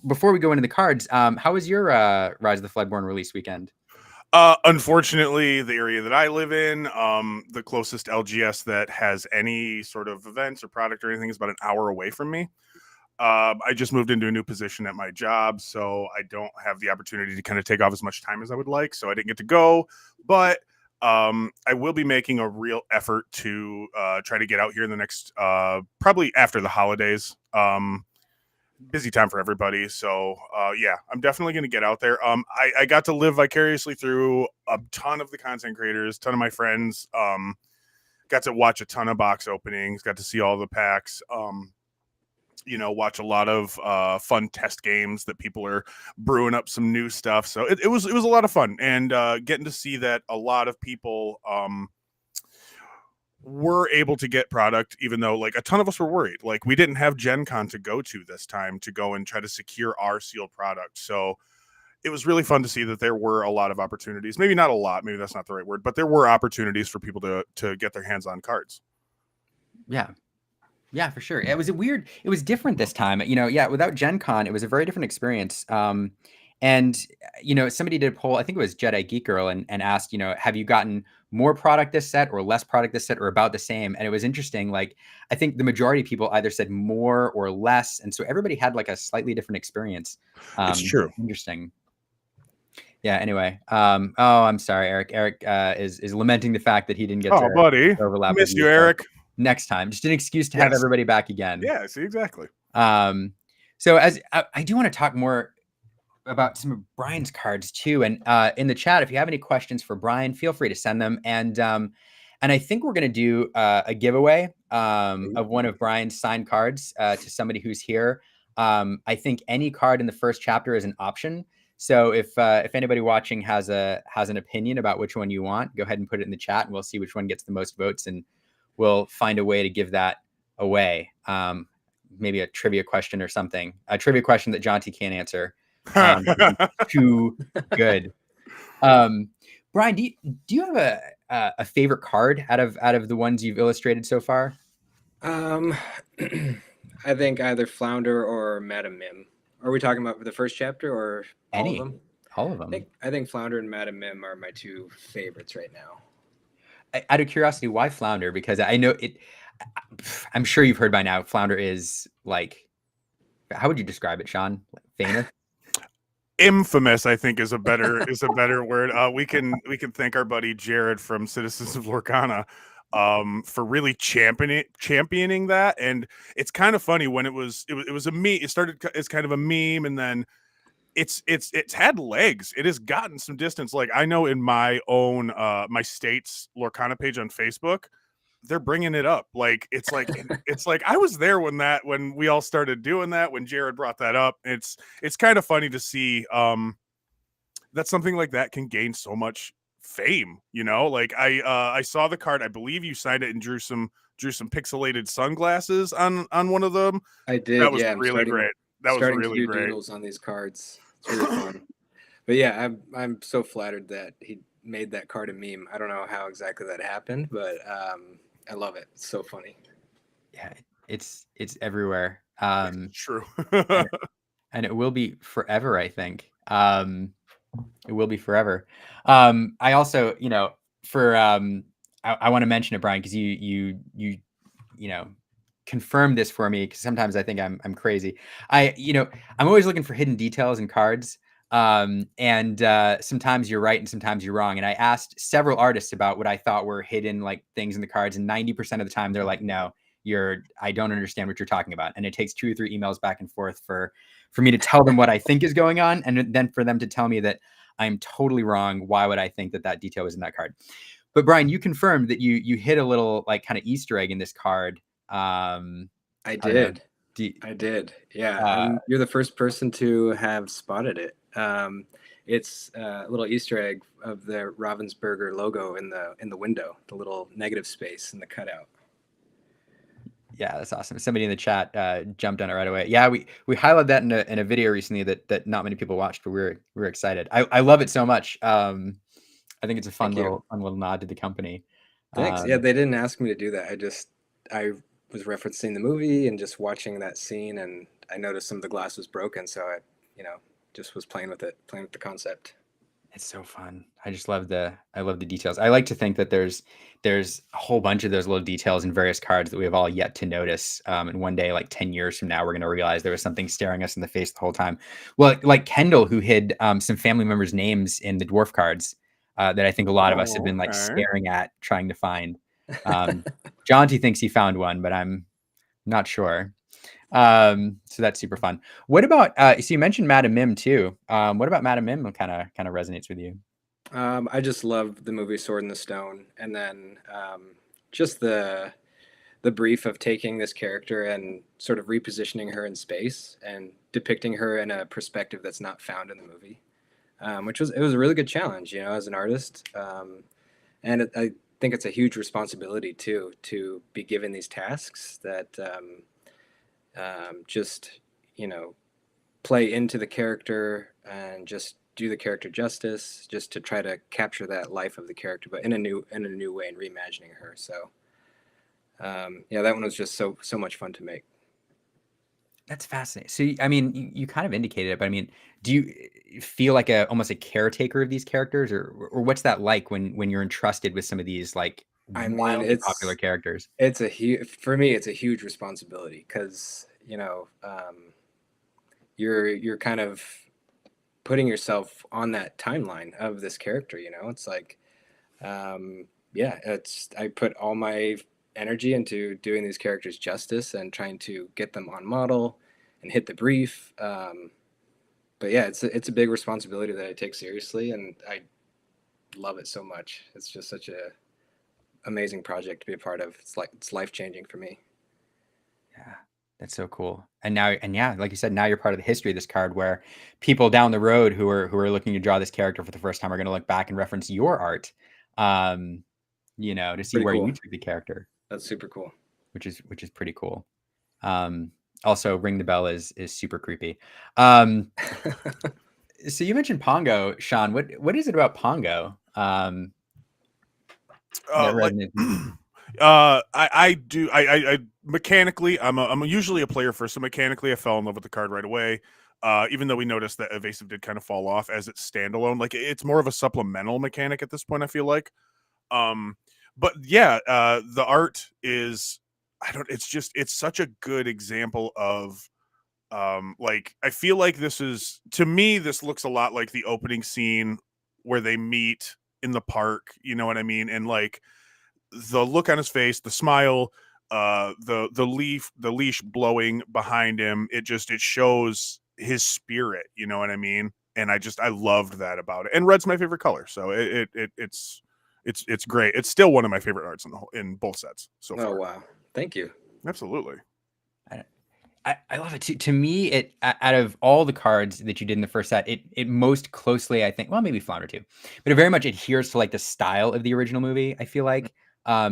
before we go into the cards, how was your Rise of the Floodborn release weekend? Unfortunately, the area that I live in, the closest LGS that has any sort of events or product or anything is about an hour away from me. I just moved into a new position at my job, so I don't have the opportunity to kind of take off as much time as I would like, so I didn't get to go. But I will be making a real effort to try to get out here in the next, probably after the holidays. Busy time for everybody. So yeah, I'm definitely going to get out there. I got to live vicariously through a ton of the content creators, ton of my friends, got to watch a ton of box openings, got to see all the packs. watch a lot of fun test games that people are brewing up some new stuff. So it was a lot of fun, and getting to see that a lot of people were able to get product, even though like a ton of us were worried. Like we didn't have Gen Con to go to this time to go and try to secure our sealed product. So it was really fun to see that there were a lot of opportunities. Maybe not a lot, maybe that's not the right word, but there were opportunities for people to get their hands on cards. Yeah, for sure. It was different this time. Without Gen Con, it was a very different experience. And somebody did a poll, I think it was Jedi Geek Girl, and asked, have you gotten more product this set or less product this set or about the same? And it was interesting. Like, I think the majority of people either said more or less. And so everybody had like a slightly different experience. It's true. Interesting. Yeah. Anyway. I'm sorry, Eric. Eric is lamenting the fact that he didn't get to buddy. overlap. Miss you, Eric. Next time, just an excuse to have everybody back again. Yeah, see, exactly. So as I do want to talk more about some of Brian's cards too, and in the chat, if you have any questions for Brian, feel free to send them. And I think we're going to do a giveaway of one of Brian's signed cards to somebody who's here. I think any card in the first chapter is an option. So if anybody watching has an opinion about which one you want, go ahead and put it in the chat, and we'll see which one gets the most votes, and we'll find a way to give that away. Maybe a trivia question or something. A trivia question that John T can't answer. Too good. Brian, do you have a favorite card out of the ones you've illustrated so far? I think either Flounder or Madam Mim. Are we talking about the first chapter or all of them? All of them. I think Flounder and Madam Mim are my two favorites right now. Out of curiosity, why Flounder? Because I know it. I'm sure you've heard by now. Flounder is like, how would you describe it, Sean? Famous? Infamous, I think, is a better word. We can thank our buddy Jared from Citizens of Lorcana for really championing that. And it's kind of funny when it was a meme. It started as kind of a meme, and then it's had legs. It has gotten some distance. Like I know in my own my state's Lorcana page on Facebook, they're bringing it up. Like it's like I was there when we all started doing that, when Jared brought that up. It's kind of funny to see that something like that can gain so much fame. Like I saw the card. I believe you signed it and drew some pixelated sunglasses on one of them. I did. That was really great. That was really great. Doodles on these cards. It's really fun. But yeah, I'm so flattered that he made that card a meme. I don't know how exactly that happened, but I love it. It's so funny. Yeah, it's everywhere. True. and it will be forever, I think. It will be forever. I also, for I want to mention it, Brian, because you confirm this for me, because sometimes I think I'm crazy. I'm always looking for hidden details in cards. And sometimes you're right and sometimes you're wrong. And I asked several artists about what I thought were hidden like things in the cards, and 90% of the time they're like, no, I don't understand what you're talking about. And it takes 2 or 3 emails back and forth for me to tell them what I think is going on, and then for them to tell me that I'm totally wrong. Why would I think that detail was in that card? But Brian, you confirmed that you hit a little like kind of Easter egg in this card. I did. I did. Yeah. You're the first person to have spotted it. It's a little Easter egg of the Ravensburger logo in the window, the little negative space in the cutout. Yeah, that's awesome. Somebody in the chat jumped on it right away. Yeah, we highlighted that in a video recently that not many people watched, but we're excited. I love it so much. I think it's a fun little nod to the company. Thanks. Yeah, they didn't ask me to do that. I was referencing the movie and just watching that scene, and I noticed some of the glass was broken, so I just was playing with the concept. It's so fun. I love the details. I like to think that there's a whole bunch of those little details in various cards that we have all yet to notice. And one day, like 10 years from now, we're going to realize there was something staring us in the face the whole time. Well, like Kendall, who hid some family members' names in the dwarf cards that I think a lot of us have been like staring at, trying to find. John T thinks he found one, but I'm not sure. So that's super fun. What about so you mentioned Madam Mim too? What about Madam Mim kind of resonates with you? I just love the movie Sword in the Stone, and then just the the brief of taking this character and sort of repositioning her in space and depicting her in a perspective that's not found in the movie, which was a really good challenge, as an artist. I think it's a huge responsibility too to be given these tasks that just play into the character and just do the character justice, just to try to capture that life of the character, but in a new way and reimagining her. So that one was just so much fun to make. That's fascinating. So, I mean, you kind of indicated it, but I mean, do you feel like almost a caretaker of these characters, or what's that like when you're entrusted with some of these like I mean, wildly popular characters? For me, it's a huge responsibility because you're kind of putting yourself on that timeline of this character. It's like, I put all my energy into doing these characters justice and trying to get them on model and hit the brief. But yeah, it's a big responsibility that I take seriously, and I love it so much. It's just such a amazing project to be a part of. It's life-changing for me. Yeah, that's so cool. And yeah, like you said, now you're part of the history of this card, where people down the road who are looking to draw this character for the first time are going to look back and reference your art, to see Pretty where cool. you took the character. That's super cool. Which is pretty cool. Also, Ring the Bell is super creepy. So you mentioned Pongo, Sean. What is it about Pongo? That resonates? I mechanically, I'm usually a player first, so mechanically I fell in love with the card right away. Even though we noticed that Evasive did kind of fall off as it's standalone, like it's more of a supplemental mechanic at this point, I feel like. But yeah, the art is, it's such a good example of, like, I feel like to me, this looks a lot like the opening scene where they meet in the park, you know what I mean? And like the look on his face, the smile, the leash blowing behind him, it shows his spirit, you know what I mean? And I loved that about it. And red's my favorite color, so it's great. It's still one of my favorite arts in both sets so far. Oh wow, thank you. Absolutely. I love it too. To me, it out of all the cards that you did in the first set, it most closely, I think, well, maybe Flounder too, but it very much adheres to like the style of the original movie. I feel like, out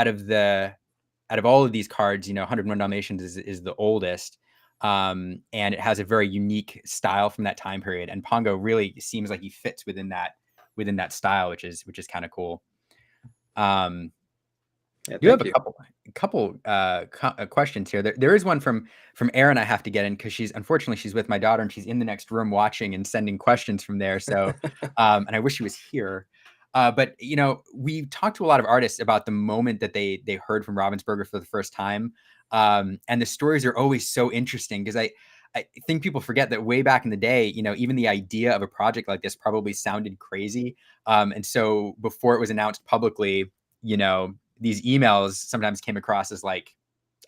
of all of these cards, 101 Dalmatians is the oldest, and it has a very unique style from that time period. And Pongo really seems like he fits within that style, which is kind of cool. You have a couple questions here. There is one from Erin I have to get in, because she's with my daughter and she's in the next room watching and sending questions from there. So, and I wish she was here. But we talked to a lot of artists about the moment that they heard from Ravensburger for the first time, and the stories are always so interesting, because I think people forget that way back in the day, even the idea of a project like this probably sounded crazy, and so before it was announced publicly, these emails sometimes came across as like,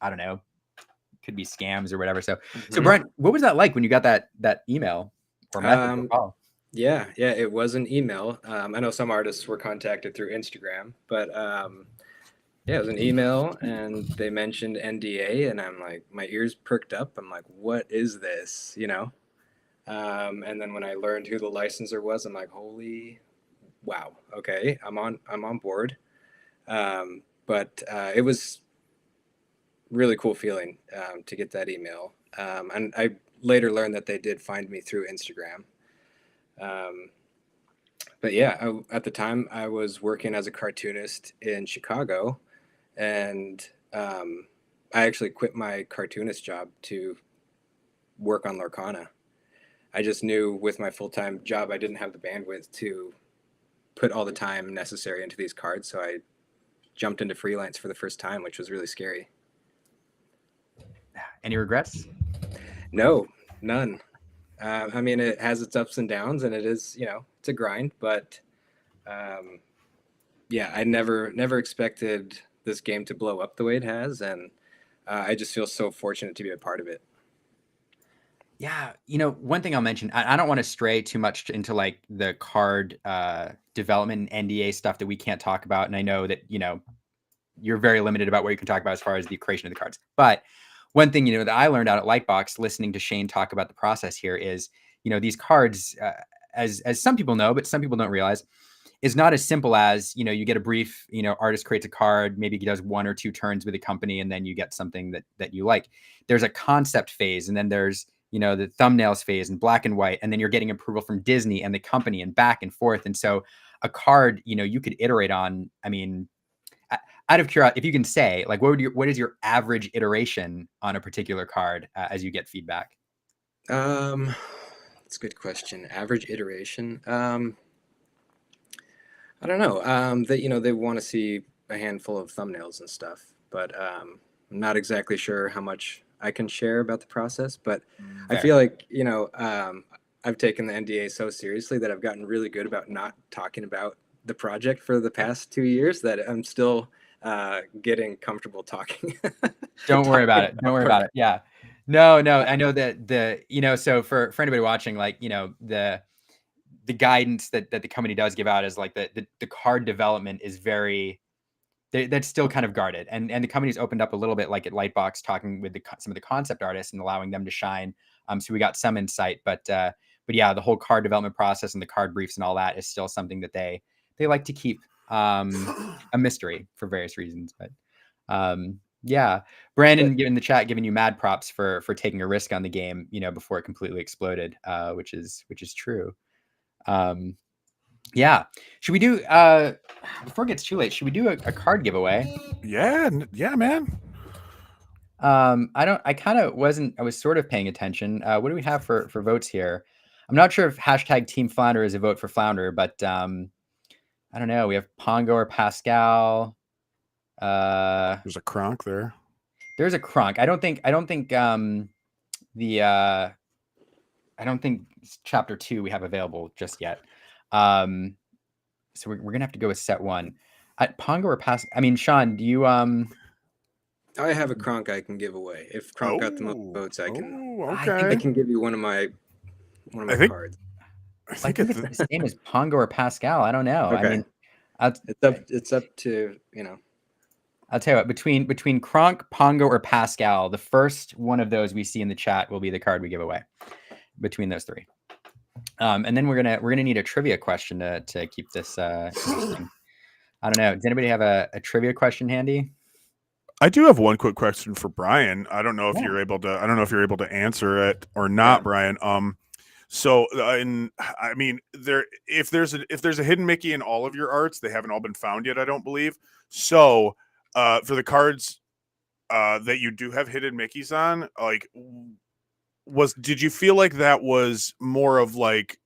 I don't know, could be scams or whatever. So Brian, what was that like when you got that email or message or call? Yeah, it was an email. I know some artists were contacted through Instagram, but it was an email, and they mentioned NDA, and I'm like, my ears perked up. I'm like, what is this? And then when I learned who the licensor was, I'm like, holy wow, okay, I'm on board. But it was really cool feeling to get that email. And I later learned that they did find me through Instagram. But yeah, at the time I was working as a cartoonist in Chicago, and I actually quit my cartoonist job to work on Lorcana. I just knew with my full-time job I didn't have the bandwidth to put all the time necessary into these cards, so I jumped into freelance for the first time, which was really scary. Any regrets? No, none. I mean, it has its ups and downs, and it is, it's a grind, but I never expected this game to blow up the way it has, and I just feel so fortunate to be a part of it. Yeah, one thing I'll mention, I don't want to stray too much into like the card development and NDA stuff that we can't talk about, and I know that you're very limited about what you can talk about as far as the creation of the cards. But one thing, that I learned out at Lightbox, listening to Shane talk about the process here, is, these cards, as some people know, but some people don't realize, is not as simple as, you get a brief, artist creates a card, maybe he does 1 or 2 turns with a company, and then you get something that you like. There's a concept phase, and then there's, the thumbnails phase and black and white, and then you're getting approval from Disney and the company and back and forth. And so a card, you could iterate on, I mean, out of curiosity, if you can say, like, what is your average iteration on a particular card as you get feedback? That's a good question. Average iteration. I don't know. They want to see a handful of thumbnails and stuff, but I'm not exactly sure how much I can share about the process. But I feel like I've taken the NDA so seriously that I've gotten really good about not talking about the project for the past 2 years that I'm still getting comfortable talking. Don't worry about it. Don't worry about it. Yeah. No. I know that so for anybody watching, like, the guidance that the company does give out is like the card development is very, that's still kind of guarded, and the company's opened up a little bit, like at Lightbox, talking with some of the concept artists and allowing them to shine. So we got some insight, but yeah, the whole card development process and the card briefs and all that is still something that they like to keep a mystery for various reasons. But yeah, Brandon in the chat giving you mad props for taking a risk on the game, before it completely exploded, which is true. Yeah, should we do before it gets too late, should we do a card giveaway? Yeah, man. I was sort of paying attention. What do we have for votes here? I'm not sure if hashtag Team Flounder is a vote for Flounder, but I don't know. We have Pongo or Pascal. There's a Kronk there. There's a Kronk. I don't think chapter 2 we have available just yet. So we're gonna have to go with set 1. At Pongo or Pascal. I mean, Sean, do you I have a Kronk I can give away. If Kronk got the most votes, I can. Okay. I can give you one of my cards. I think it's the same as Pongo or Pascal. I don't know. Okay. I mean, it's up to I'll tell you what. Between Kronk, Pongo, or Pascal, the first one of those we see in the chat will be the card we give away. Between those 3, and then we're gonna need a trivia question to keep this interesting. I don't know. Does anybody have a trivia question handy? I do have one quick question for Brian. I don't know if you're able to. I don't know if you're able to answer it or not, Brian. So, I mean, if there's a hidden Mickey in all of your arts, they haven't all been found yet, I don't believe. So, for the cards that you do have hidden Mickeys on, like, did you feel like that was more of like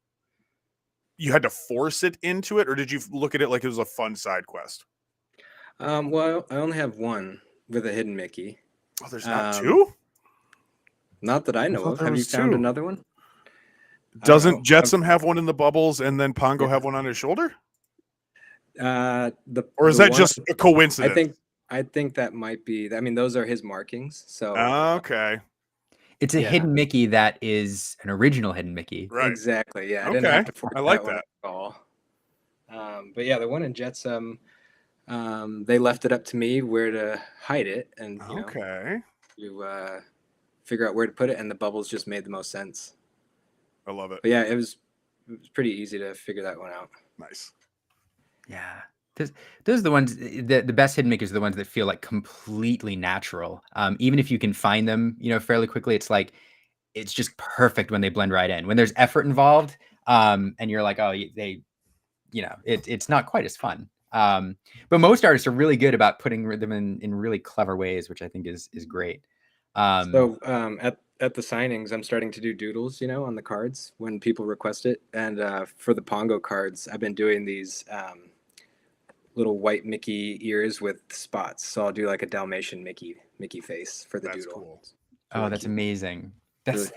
you had to force it into it, or did you look at it like it was a fun side quest? Well, I only have one with a hidden Mickey. Oh, there's not 2? Not that I know of. Have you found another one? Doesn't Jetsam have one in the bubbles and then Pongo have one on his shoulder? Or is that just a coincidence? I think that might be. I mean, those are his markings. So okay, it's a hidden Mickey that is an original hidden Mickey. Right. Exactly. Yeah. Okay. I didn't have to force I like that at all. But yeah, the one in Jetsam, they left it up to me where to hide it, and you figure out where to put it, and the bubbles just made the most sense. I love it. But yeah, it was pretty easy to figure that one out. Nice. Yeah. Those are the ones, the best hidden Mickeys are the ones that feel like completely natural. Even if you can find them, fairly quickly, it's like, it's just perfect when they blend right in. When there's effort involved, and you're like, oh, it's not quite as fun. But most artists are really good about putting them in really clever ways, which I think is great. So at the signings, I'm starting to do doodles, on the cards when people request it. And for the Pongo cards, I've been doing these little white Mickey ears with spots. So I'll do like a Dalmatian Mickey face for the doodle. Cool. Oh, that's amazing. That's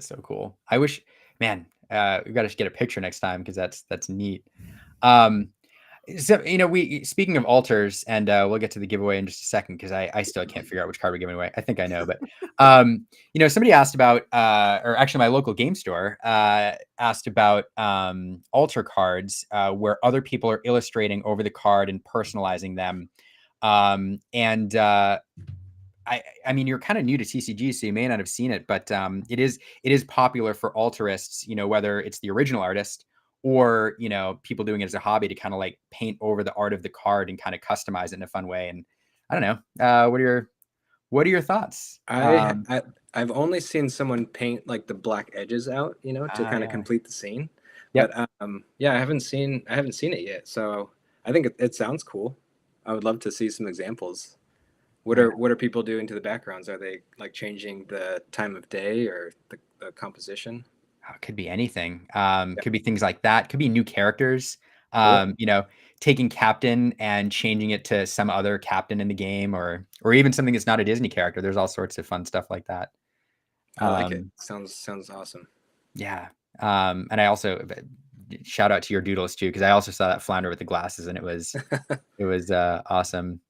so cool. I wish, man, we've got to get a picture next time, because that's neat. So, speaking of altars, and we'll get to the giveaway in just a second, because I still can't figure out which card we're giving away. I think I know, but somebody asked about, or actually my local game store asked about altar cards where other people are illustrating over the card and personalizing them. And I mean, you're kind of new to TCG, so you may not have seen it, but it is popular for alterists, whether it's the original artist or, people doing it as a hobby to kind of like paint over the art of the card and kind of customize it in a fun way. And I don't know, what are your thoughts? I've only seen someone paint like the black edges out, to kind of Yeah. complete the scene. Yep. But yeah, I haven't seen it yet. So I think it sounds cool. I would love to see some examples. What are people doing to the backgrounds? Are they like changing the time of day or the composition? It could be anything. Yeah. Could be things like that. Could be new characters. Cool. Taking captain and changing it to some other captain in the game, or even something that's not a Disney character. There's all sorts of fun stuff like that. I like it. Sounds awesome. Yeah. And I also shout out to your doodles too, because I also saw that Flounder with the glasses, and it was awesome.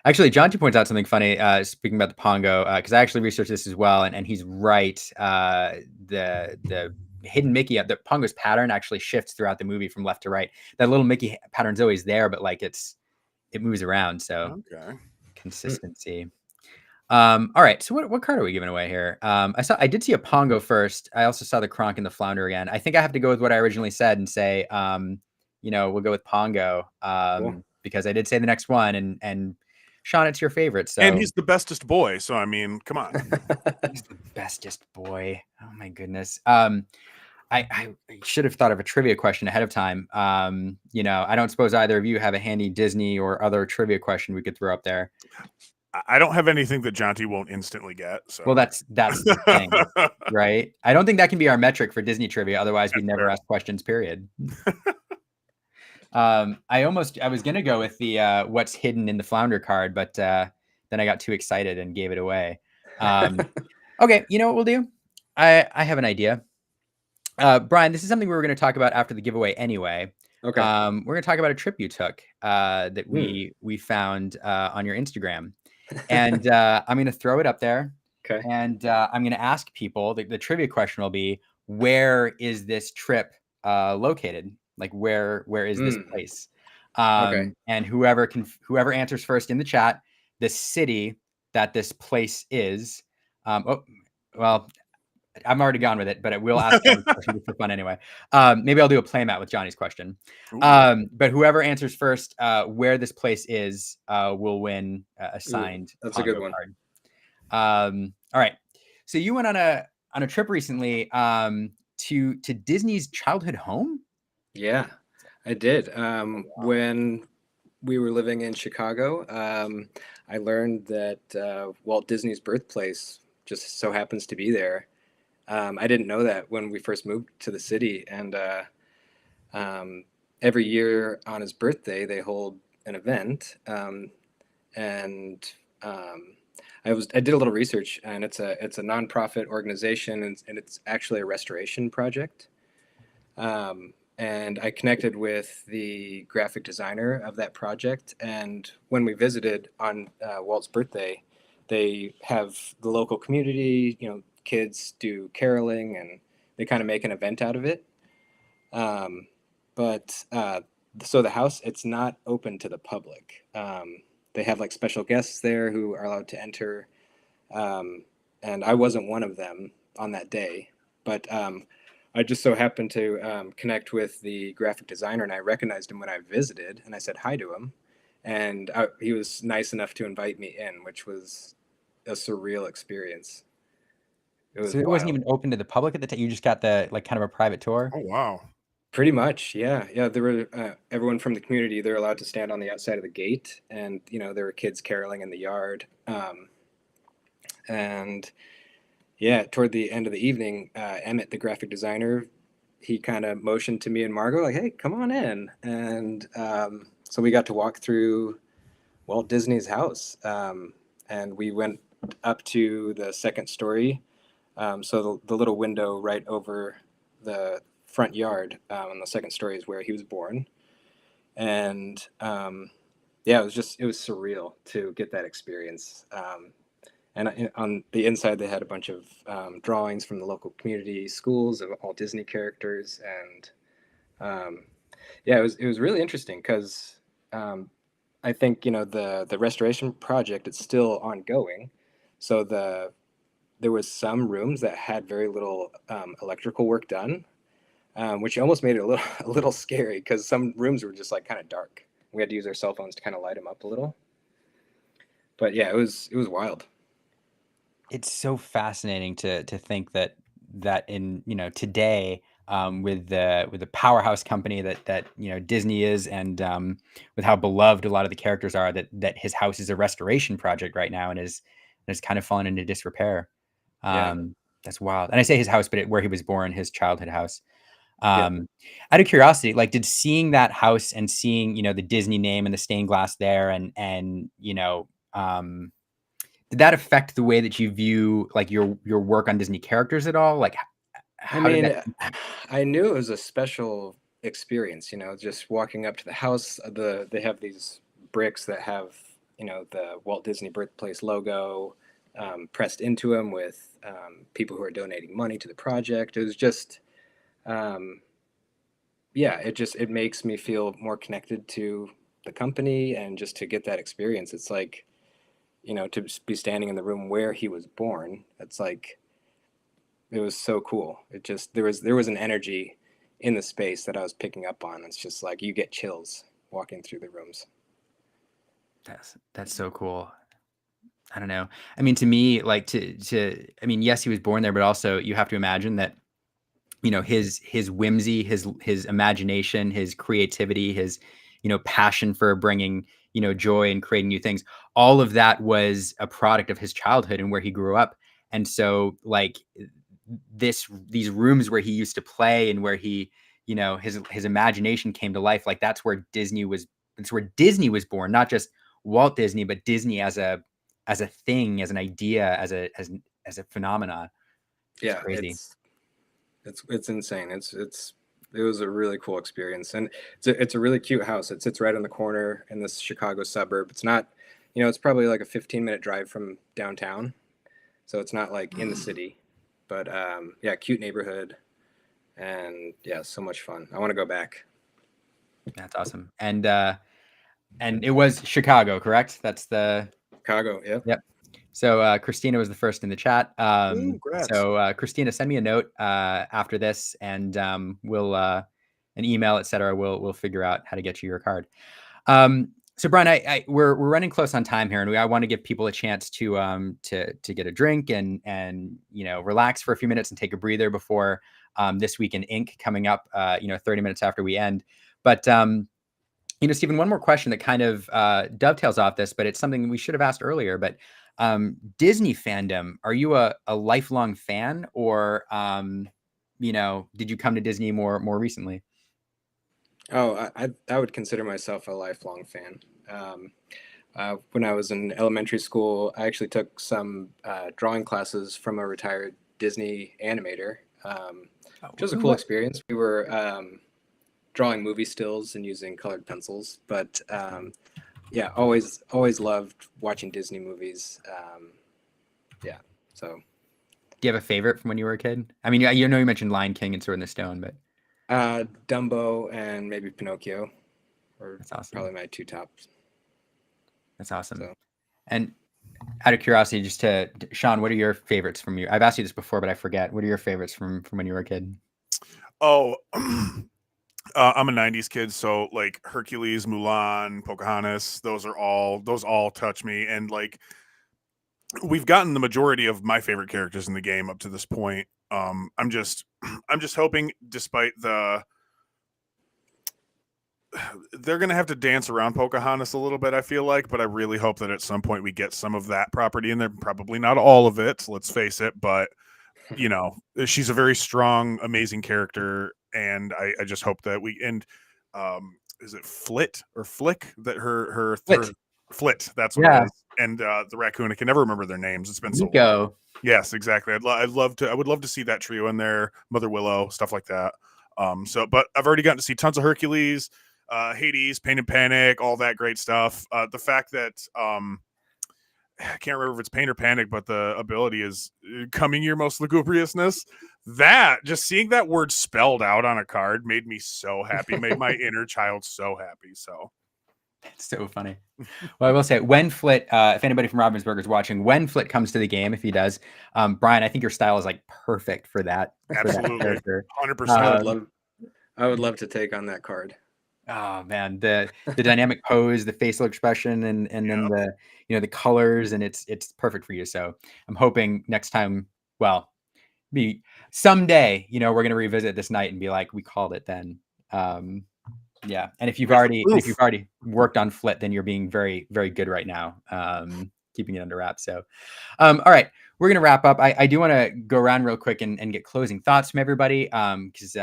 Actually, John T points out something funny, speaking about the Pongo, because I actually researched this as well, and he's right. The hidden Mickey, the Pongo's pattern actually shifts throughout the movie from left to right. That little Mickey pattern's always there, but like it moves around, so Okay. consistency. All right, so what card are we giving away here? I did see a Pongo first. I also saw the Kronk and the Flounder again. I think I have to go with what I originally said and say, we'll go with Pongo. Cool. Because I did say the next one, and Sean, it's your favorite. So And he's the bestest boy. So I mean, come on. he's the bestest boy. Oh my goodness. I should have thought of a trivia question ahead of time. I don't suppose either of you have a handy Disney or other trivia question we could throw up there. I don't have anything that Jonty won't instantly get. So Well, that's the thing, right? I don't think that can be our metric for Disney trivia. Otherwise, we'd never ask questions, period. I was gonna go with the what's hidden in the Flounder card, but then I got too excited and gave it away. Okay, you know what we'll do? I have an idea. Brian, this is something we were going to talk about after the giveaway anyway. Okay. We're going to talk about a trip you took that we found on your Instagram, and I'm going to throw it up there. Okay. And I'm going to ask people. The trivia question will be, where is this trip located? Like where is this place? Okay. And whoever answers first in the chat, the city that this place is. Well, I'm already gone with it, but I will ask Johnny's question for fun anyway. Maybe I'll do a playmat with Johnny's question. But whoever answers first, where this place is, will win a signed. That's a good one. Card. All right. So you went on a trip recently to Disney's childhood home. Yeah, I did. When we were living in Chicago, I learned that Walt Disney's birthplace just so happens to be there. I didn't know that when we first moved to the city, and every year on his birthday they hold an event, and I did a little research, and it's a nonprofit organization, and it's actually a restoration project. And I connected with the graphic designer of that project, and when we visited on Walt's birthday, they have the local community, kids do caroling, and they kind of make an event out of it. So the house, it's not open to the public. They have like special guests there who are allowed to enter, and I wasn't one of them on that day, but I just so happened to connect with the graphic designer, and I recognized him when I visited, and I said hi to him, and he was nice enough to invite me in, which was a surreal experience. It wasn't even open to the public at the time. You just got the kind of a private tour. Oh wow! Pretty much, yeah. There were everyone from the community. They're allowed to stand on the outside of the gate, and there were kids caroling in the yard. And yeah, toward the end of the evening, Emmett, the graphic designer, he kind of motioned to me and Margot, like, "Hey, come on in." And so we got to walk through Walt Disney's house, and we went up to the second story. So the little window right over the front yard on the second story is where he was born. And yeah, it was surreal to get that experience. And on the inside, they had a bunch of drawings from the local community schools of all Disney characters. And yeah, it was really interesting because I think, you know, the restoration project, it's still ongoing. So there was some rooms that had very little electrical work done, which almost made it a little a little scary because some rooms were just like kind of dark. We had to use our cell phones to kind of light them up a little. But yeah, it was wild. It's so fascinating to think that in, you know, today, with the powerhouse company that you know Disney is, and with how beloved a lot of the characters are, that his house is a restoration project right now and is kind of fallen into disrepair. Yeah, That's wild. And I say his house, but where he was born, his childhood house. yeah. Out of curiosity, like, did seeing that house and seeing, you know, the Disney name and the stained glass there, and you know, did that affect the way that you view like your work on Disney characters at all? Like, I how did mean, that impact? I knew it was a special experience, you know, just walking up to the house. They have these bricks that have, you know, the Walt Disney Birthplace logo pressed into them with people who are donating money to the project. It was just, um, yeah, it makes me feel more connected to the company, and just to get that experience. It's like, you know, to be standing in the room where he was born. It's like it was so cool. It just there was an energy in the space that I was picking up on. It's just like you get chills walking through the rooms. That's so cool. I don't know. I mean, to me, like, I mean, yes, he was born there, but also you have to imagine that, you know, his whimsy, his imagination, his creativity, his, you know, passion for bringing, you know, joy and creating new things, all of that was a product of his childhood and where he grew up. And so, like, these rooms where he used to play and where he, you know, his imagination came to life, like, that's where Disney was born, not just Walt Disney, but Disney as a thing, as an idea, as a phenomenon. It's Yeah, crazy. it's insane. It was a really cool experience, and it's a really cute house. It sits right on the corner in this Chicago suburb. It's not, you know, it's probably like a 15-minute drive from downtown, so it's not like in the city, but yeah, cute neighborhood, and yeah, so much fun. I want to go back. That's awesome. And it was Chicago, correct? That's the Chicago, yep. Yep. So Christina was the first in the chat. Ooh, congrats. So Christina, send me a note after this, and we'll an email, etc. We'll figure out how to get you your card. So Brian, we're running close on time here, and I want to give people a chance to get a drink and you know, relax for a few minutes and take a breather before This Week in Ink coming up, you know, 30 minutes after we end. But you know, Stephen, one more question that kind of dovetails off this, but it's something we should have asked earlier. But Disney fandom, are you a lifelong fan, or you know, did you come to Disney more recently? Oh, I would consider myself a lifelong fan. When I was in elementary school, I actually took some drawing classes from a retired Disney animator, which was a cool experience. We were drawing movie stills and using colored pencils, but yeah, always loved watching Disney movies. Yeah, so Do you have a favorite from when you were a kid? I mean, you know, you mentioned Lion King and Sword in the Stone, but Dumbo and maybe Pinocchio were that's awesome. probably my two tops. That's awesome. So. And out of curiosity, just to Sean, what are your favorites from you? I've asked you this before, but I forget. What are your favorites from when you were a kid? Oh, I'm a 90s kid, so like Hercules, Mulan, Pocahontas, those all touch me. And like, we've gotten the majority of my favorite characters in the game up to this point. I'm just hoping, despite they're gonna have to dance around Pocahontas a little bit, I feel like, but I really hope that at some point we get some of that property in there. Probably not all of it, let's face it, but you know, she's a very strong, amazing character, and I just hope that we end. Is it Flit or Flick that her Flit. Flit? That's what it is. And the raccoon. I can never remember their names. It's been so long. Yes, exactly. I would love to see that trio in there. Mother Willow, stuff like that. But I've already gotten to see tons of Hercules, Hades, Pain and Panic, all that great stuff. The fact that I can't remember if it's Pain or Panic, but the ability is coming your most lugubriousness. That, just seeing that word spelled out on a card made me so happy, made my inner child so happy. So It's so funny. Well, I will say, when Flit, if anybody from Ravensburger is watching, when Flit comes to the game, if he does, Brian, I think your style is like perfect for that. Absolutely. Character. 100%. I would love to take on that card. Oh man, the dynamic pose, the facial expression, and then the the colors, and it's perfect for you. So I'm hoping next time, well, someday, we're gonna revisit this night and be like, we called it then. Yeah, and if you've already worked on Flit, then you're being very, very good right now, keeping it under wraps. So, all right, we're gonna wrap up. I do want to go around real quick and get closing thoughts from everybody, because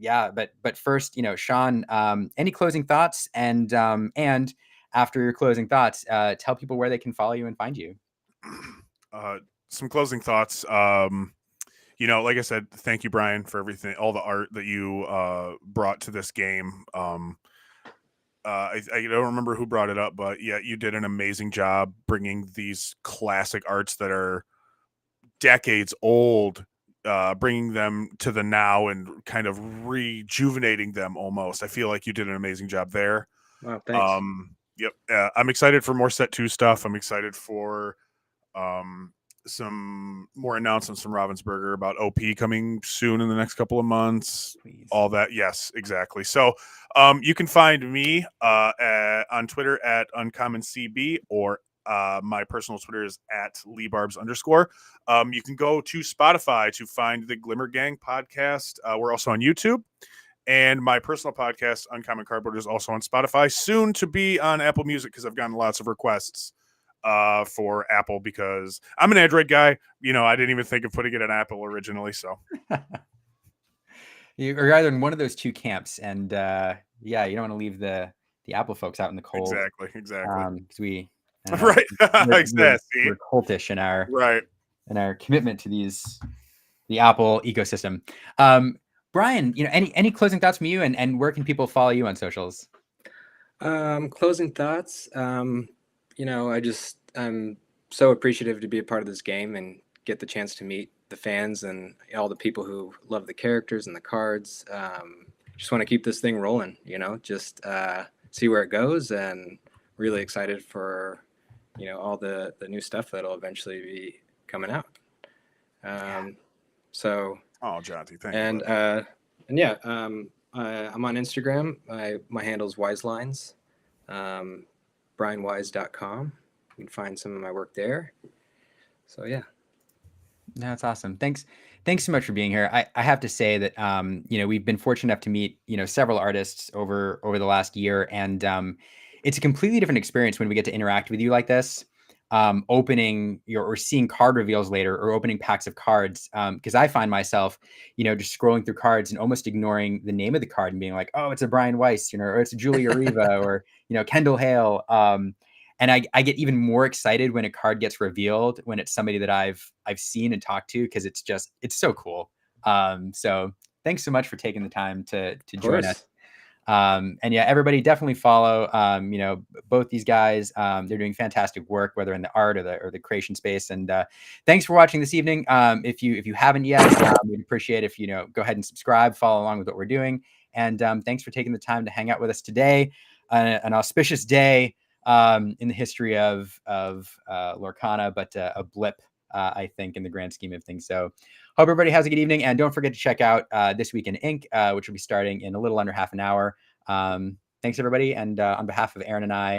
but first, Sean, any closing thoughts, and after your closing thoughts, tell people where they can follow you and find you. Some closing thoughts. Like I said, thank you, Brian, for everything, all the art that you brought to this game. I don't remember who brought it up, but yeah, you did an amazing job bringing these classic arts that are decades old, bringing them to the now and kind of rejuvenating them almost. I feel like you did an amazing job there. Wow, thanks. Yep. I'm excited for more Set 2 stuff. I'm excited for some more announcements from Ravensburger about OP coming soon in the next couple of months. Please. All that. Yes, exactly. So you can find me on Twitter at UncommonCB, or my personal Twitter is at LeeBarbs_. You can go to Spotify to find the Glimmer Gang podcast. We're also on YouTube. And my personal podcast, Uncommon Cardboard, is also on Spotify, soon to be on Apple Music, because I've gotten lots of requests for Apple, because I'm an Android guy. I didn't even think of putting it on Apple originally. So you're either in one of those two camps, and you don't want to leave the Apple folks out in the cold. Exactly. Because we right. we're cultish in our commitment to the Apple ecosystem. Brian, any closing thoughts from you, and where can people follow you on socials? Closing thoughts. I'm so appreciative to be a part of this game and get the chance to meet the fans and all the people who love the characters and the cards. Just want to keep this thing rolling, just see where it goes, and really excited for, all the new stuff that'll eventually be coming out. So. Oh, Jonty, thank you. I'm on Instagram. My handle's Weiszlines. BrianWeisz.com. You can find some of my work there. So yeah. No, that's awesome. Thanks so much for being here. I have to say that we've been fortunate enough to meet several artists over the last year, and it's a completely different experience when we get to interact with you like this. Opening or seeing card reveals later, or opening packs of cards, because I find myself just scrolling through cards and almost ignoring the name of the card and being like, oh, it's a Brian Weisz, or it's a Julia Riva, or Kendall Hale, and I get even more excited when a card gets revealed when it's somebody that I've seen and talked to, because it's so cool. So thanks so much for taking the time to join us. And yeah, everybody definitely follow, both these guys. They're doing fantastic work, whether in the art or the creation space. And thanks for watching this evening. If you haven't yet, we'd appreciate if go ahead and subscribe, follow along with what we're doing. And thanks for taking the time to hang out with us today. An auspicious day in the history of Lorcana, but a blip, I think, in the grand scheme of things. So hope everybody has a good evening, and don't forget to check out This Week in Ink, which will be starting in a little under half an hour. Thanks everybody, and on behalf of Aaron and I,